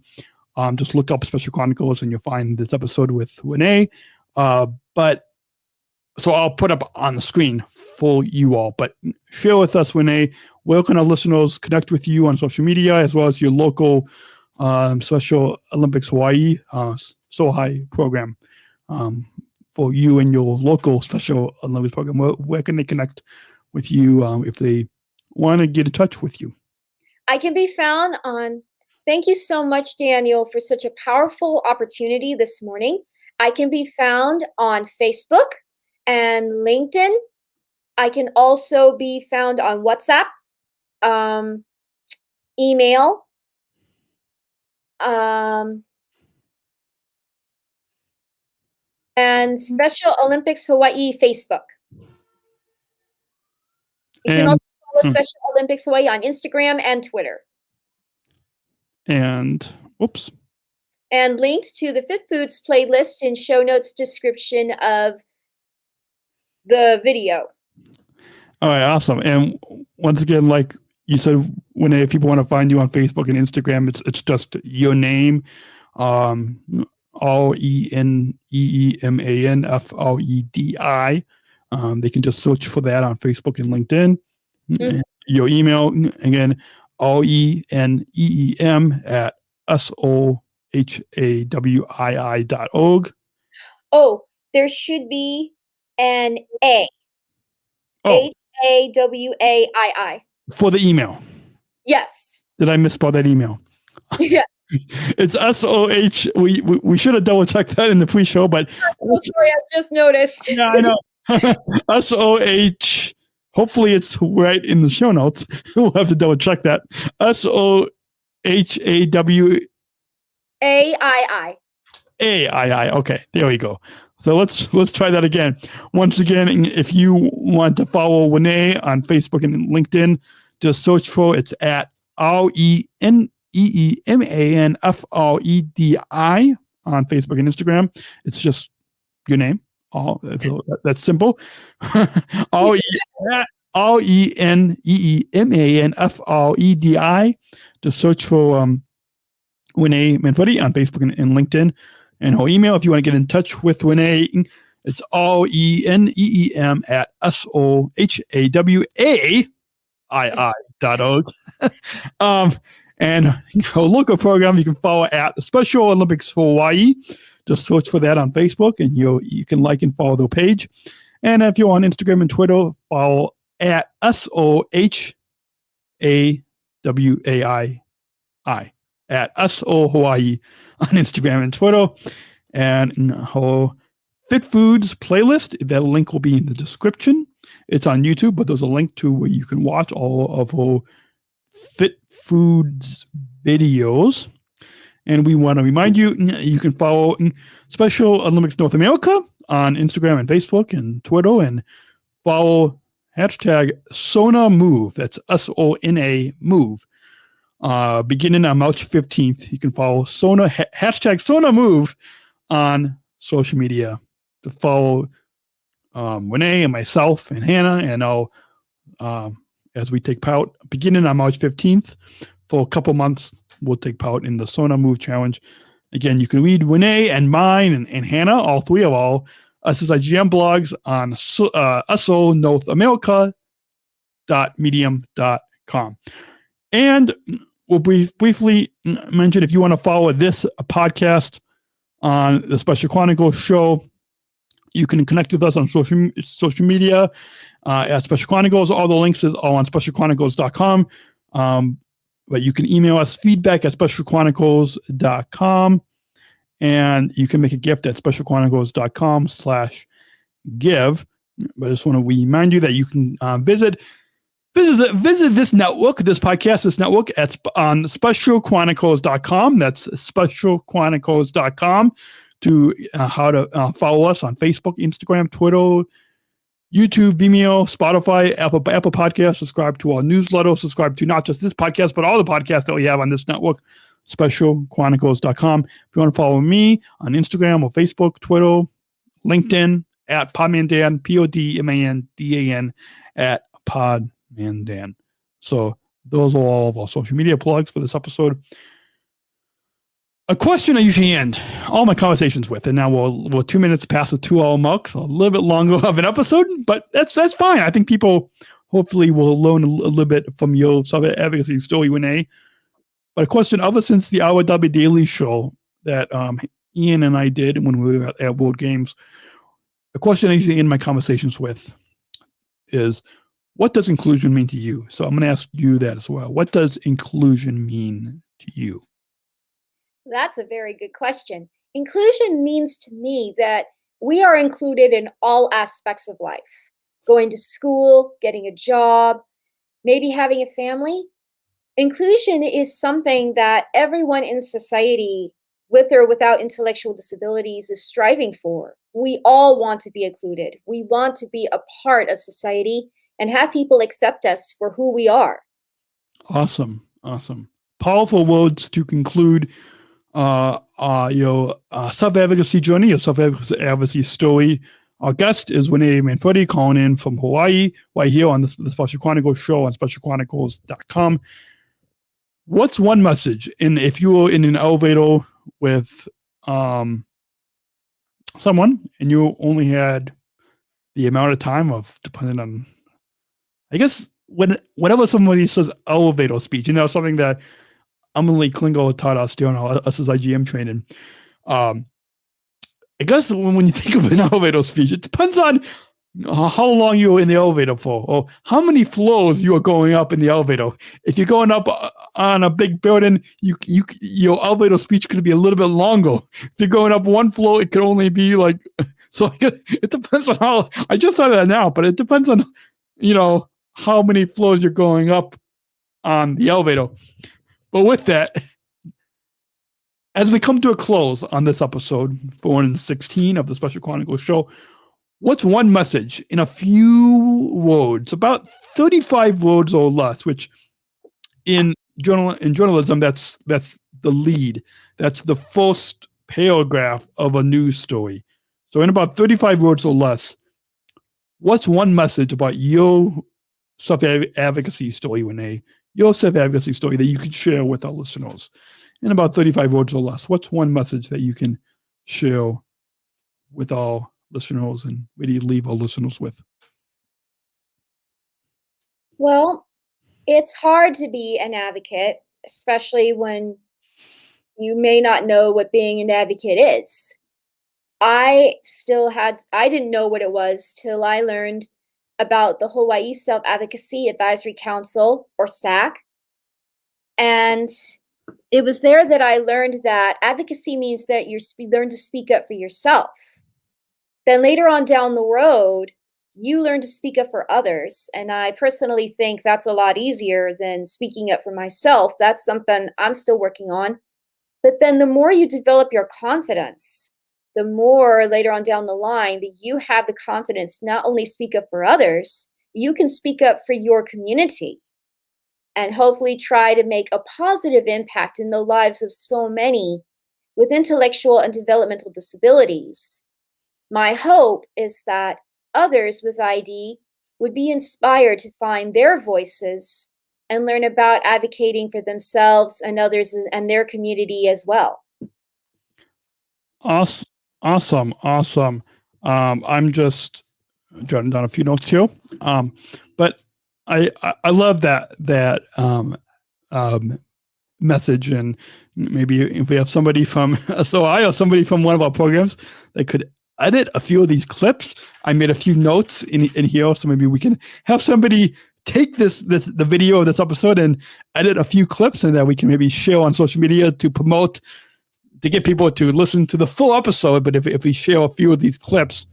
Just look up Special Chronicles and you'll find this episode with Renee. So I'll put up on the screen for you all. But share with us, Renee, where can our listeners connect with you on social media, as well as your local Special Olympics Hawaii SOHI program for you and your local Special Olympics program? Where can they connect with you if they want to get in touch with you? I can be found on, thank you so much, Daniel, for such a powerful opportunity this morning. I can be found on Facebook and LinkedIn. I can also be found on WhatsApp, email, and Special Olympics Hawaii Facebook. You can also follow Special Olympics Hawaii on Instagram and Twitter. And linked to the Fit Foods playlist in show notes description of the video. All right, awesome. And once again, like you said, if people want to find you on Facebook and Instagram, it's just your name, ReneeManfredi, They can just search for that on Facebook and LinkedIn. Mm-hmm. Your email, again, RENEEM@SOHAWII.org. Oh, there should be an A. Oh. HAWAII. For the email. Yes. Did I misspell that email? Yeah. It's SOH. We should have double checked that in the pre-show, but I'm sorry, I just noticed. Yeah, I know. SOH. Hopefully it's right in the show notes. We'll have to double check that. SOHAWAII. AII. Okay, there we go. So let's try that again. Once again, if you want to follow Renee on Facebook and LinkedIn, just search for it's at RENEEMANFREDI on Facebook and Instagram. It's just your name. That's simple. RENEEMANFREDI. Just search for Renee Manfredi on Facebook and LinkedIn. And her email, if you want to get in touch with Renee, it's RENEEM@SOHAWAII.org. And her local program you can follow at the Special Olympics for Hawaii. Just search for that on Facebook, and you can like and follow the page. And if you're on Instagram and Twitter, follow at SOHAWAII at SO Hawaii on Instagram and Twitter. And her Fit Foods playlist, that link will be in the description. It's on YouTube, but there's a link to where you can watch all of her Fit Foods videos. And we want to remind you, you can follow Special Olympics North America on Instagram and Facebook and Twitter, and follow hashtag Sona Move. That's SONA Move. Beginning on March 15th, you can follow hashtag Sona Move on social media to follow Renee and myself and Hannah, and as we take part beginning on March 15th for a couple months. We'll take part in the Sona Move Challenge. Again, you can read Renee and mine and Hannah, all three of all SSIGM blogs on sonorthamerica.medium.com. And we'll briefly mention, if you want to follow this podcast on the Special Chronicles Show, you can connect with us on social media at Special Chronicles. All the links is all on specialchronicles.com. But you can email us feedback at specialchronicles.com, and you can make a gift at specialchronicles.com/give. But I just want to remind you that you can visit this network, this network on specialchronicles.com. That's specialchronicles.com to how to follow us on Facebook, Instagram, Twitter, YouTube, Vimeo, Spotify, Apple Podcasts. Subscribe to our newsletter. Subscribe to not just this podcast, but all the podcasts that we have on this network, specialchronicles.com. If you want to follow me on Instagram or Facebook, Twitter, LinkedIn, at PodmanDan, PodmanDan, at PodmanDan. So those are all of our social media plugs for this episode. A question I usually end all my conversations with, and now we're 2 minutes past the 2-hour mark, so a little bit longer of an episode, but that's fine. I think people hopefully will learn a little bit from your self-advocacy story, Renee. But a question ever since the RW Daily Show that Ian and I did when we were at World Games, a question I usually end my conversations with is, what does inclusion mean to you? So I'm going to ask you that as well. What does inclusion mean to you? That's a very good question. Inclusion means to me that we are included in all aspects of life. Going to school, getting a job, maybe having a family. Inclusion is something that everyone in society, with or without intellectual disabilities, is striving for. We all want to be included. We want to be a part of society and have people accept us for who we are. Awesome. Powerful words to conclude your self-advocacy journey, your self-advocacy story. Our guest is Renee Manfredi, calling in from Hawaii, right here on the Special Chronicles Show on specialchronicles.com. What's one message, if you were in an elevator with someone and you only had the amount of time of depending on, I guess, whenever somebody says elevator speech, something that Emily Klingo taught us during our SSIGM training. I guess when you think of an elevator speech, it depends on how long you're in the elevator for, or how many floors you are going up in the elevator. If you're going up on a big building, your elevator speech could be a little bit longer. If you're going up one floor, it could only be like, so it depends on how, I just thought of that now, but it depends on, how many floors you're going up on the elevator. But with that, as we come to a close on this episode 416 of the Special Chronicles Show, what's one message in a few words, about 35 words or less, which in journalism, that's the lead. That's the first paragraph of a news story. So in about 35 words or less, what's one message about your self-advocacy story, Renee, your self-advocacy story that you could share with our listeners? In about 35 words or less, what's one message that you can share with our listeners and really leave our listeners with? Well, it's hard to be an advocate, especially when you may not know what being an advocate is. I didn't know what it was till I learned about the Hawaii Self-Advocacy Advisory Council, or SAC. And it was there that I learned that advocacy means that you learn to speak up for yourself. Then later on down the road, you learn to speak up for others. And I personally think that's a lot easier than speaking up for myself. That's something I'm still working on. But then the more you develop your confidence, the more later on down the line that you have the confidence not only speak up for others, you can speak up for your community and hopefully try to make a positive impact in the lives of so many with intellectual and developmental disabilities. My hope is that others with ID would be inspired to find their voices and learn about advocating for themselves and others and their community as well. Awesome. I'm just jotting down a few notes here. But I love that message, and maybe if we have somebody from SOI or somebody from one of our programs that could edit a few of these clips. I made a few notes in here, so maybe we can have somebody take the video of this episode and edit a few clips, and that we can maybe share on social media to promote, to get people to listen to the full episode. But if we share a few of these clips,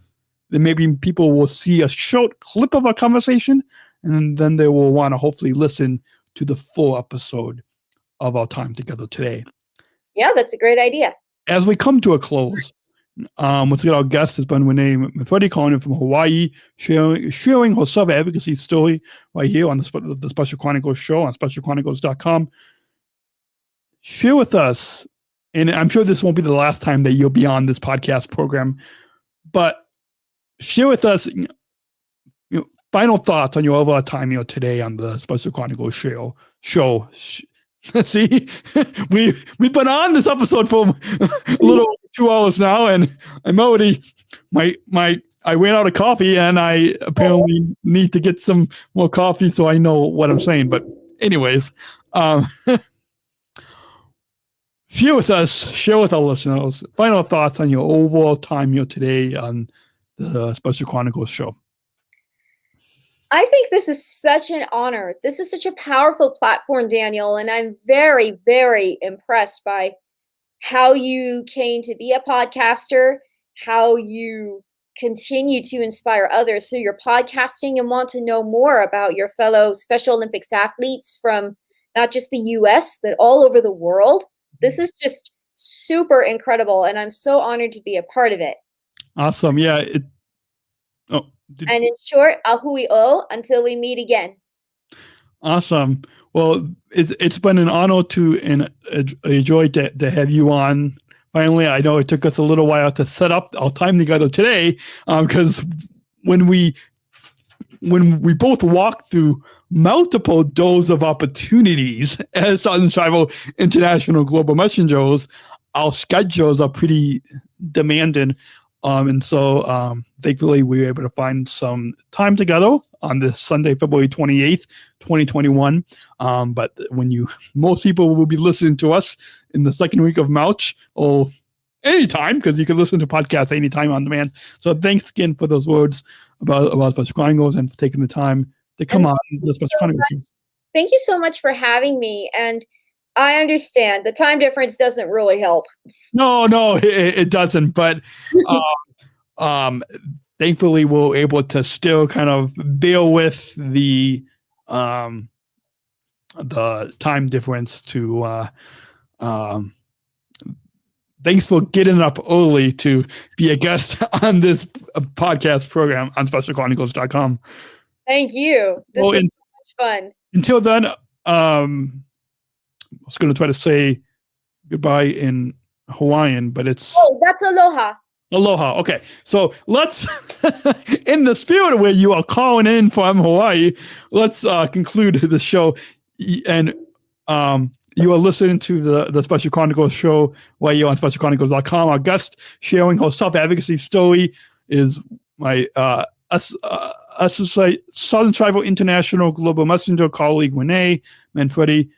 then maybe people will see a short clip of our conversation, and then they will want to hopefully listen to the full episode of our time together today. Yeah, that's a great idea. As we come to a close, once again, our guest has been Renee Manfredi, calling in from Hawaii, sharing her self-advocacy story right here on the Special Chronicles Show on specialchronicles.com. Share with us, and I'm sure this won't be the last time that you'll be on this podcast program, but share with us final thoughts on your overall time today on the Special Chronicles Show. See, we've been on this episode for a little over 2 hours now, and I'm already I ran out of coffee, and I apparently need to get some more coffee so I know what I'm saying. But anyways, share with our listeners final thoughts on your overall time today on the Special Chronicles Show. I think this is such an honor. This is such a powerful platform, Daniel, and I'm very, very impressed by how you came to be a podcaster, how you continue to inspire others through your podcasting, and want to know more about your fellow Special Olympics athletes from not just the U.S., but all over the world. This is just super incredible, and I'm so honored to be a part of it. Awesome. Yeah. And in short, ahui o, until we meet again. Awesome. Well, it's been an honor and a joy to have you on. Finally, I know it took us a little while to set up our time together today, because when we both walked through multiple doors of opportunities as Sargent Shriver International Global Messengers, our schedules are pretty demanding. And so thankfully we were able to find some time together on this Sunday, February 28th, 2021. But most people will be listening to us in the second week of March or anytime, because you can listen to podcasts anytime on demand. So thanks again for those words about Special Chronicles and for taking the time to come on the Special Chronicles. Thank you so much for having me. And I understand the time difference doesn't really help. No, it doesn't. But thankfully, we're able to still kind of deal with the time difference. Thanks for getting up early to be a guest on this podcast program on SpecialChronicles.com. Thank you. This is so much fun. Until then, I was going to try to say goodbye in Hawaiian, but it's... Oh, that's aloha. Aloha. Okay. So let's, in the spirit where you are calling in from Hawaii, let's conclude the show. And you are listening to the Special Chronicles Show right here on SpecialChronicles.com. Our guest sharing her self-advocacy story is my Southern Tribal International Global Messenger colleague, Renee Manfredi.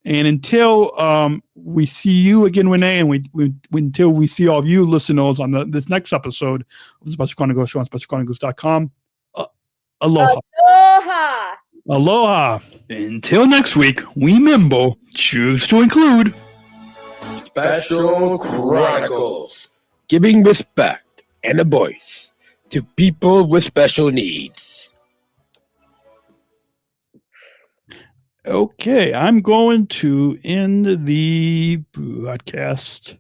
And until we see you again, Renee, and until we see all of you listeners on this next episode of the Special Chronicles Show on SpecialChronicles.com, aloha. Aloha. Aloha. Until next week, remember, choose to include Special Chronicles, giving respect and a voice to people with special needs. Okay, I'm going to end the broadcast.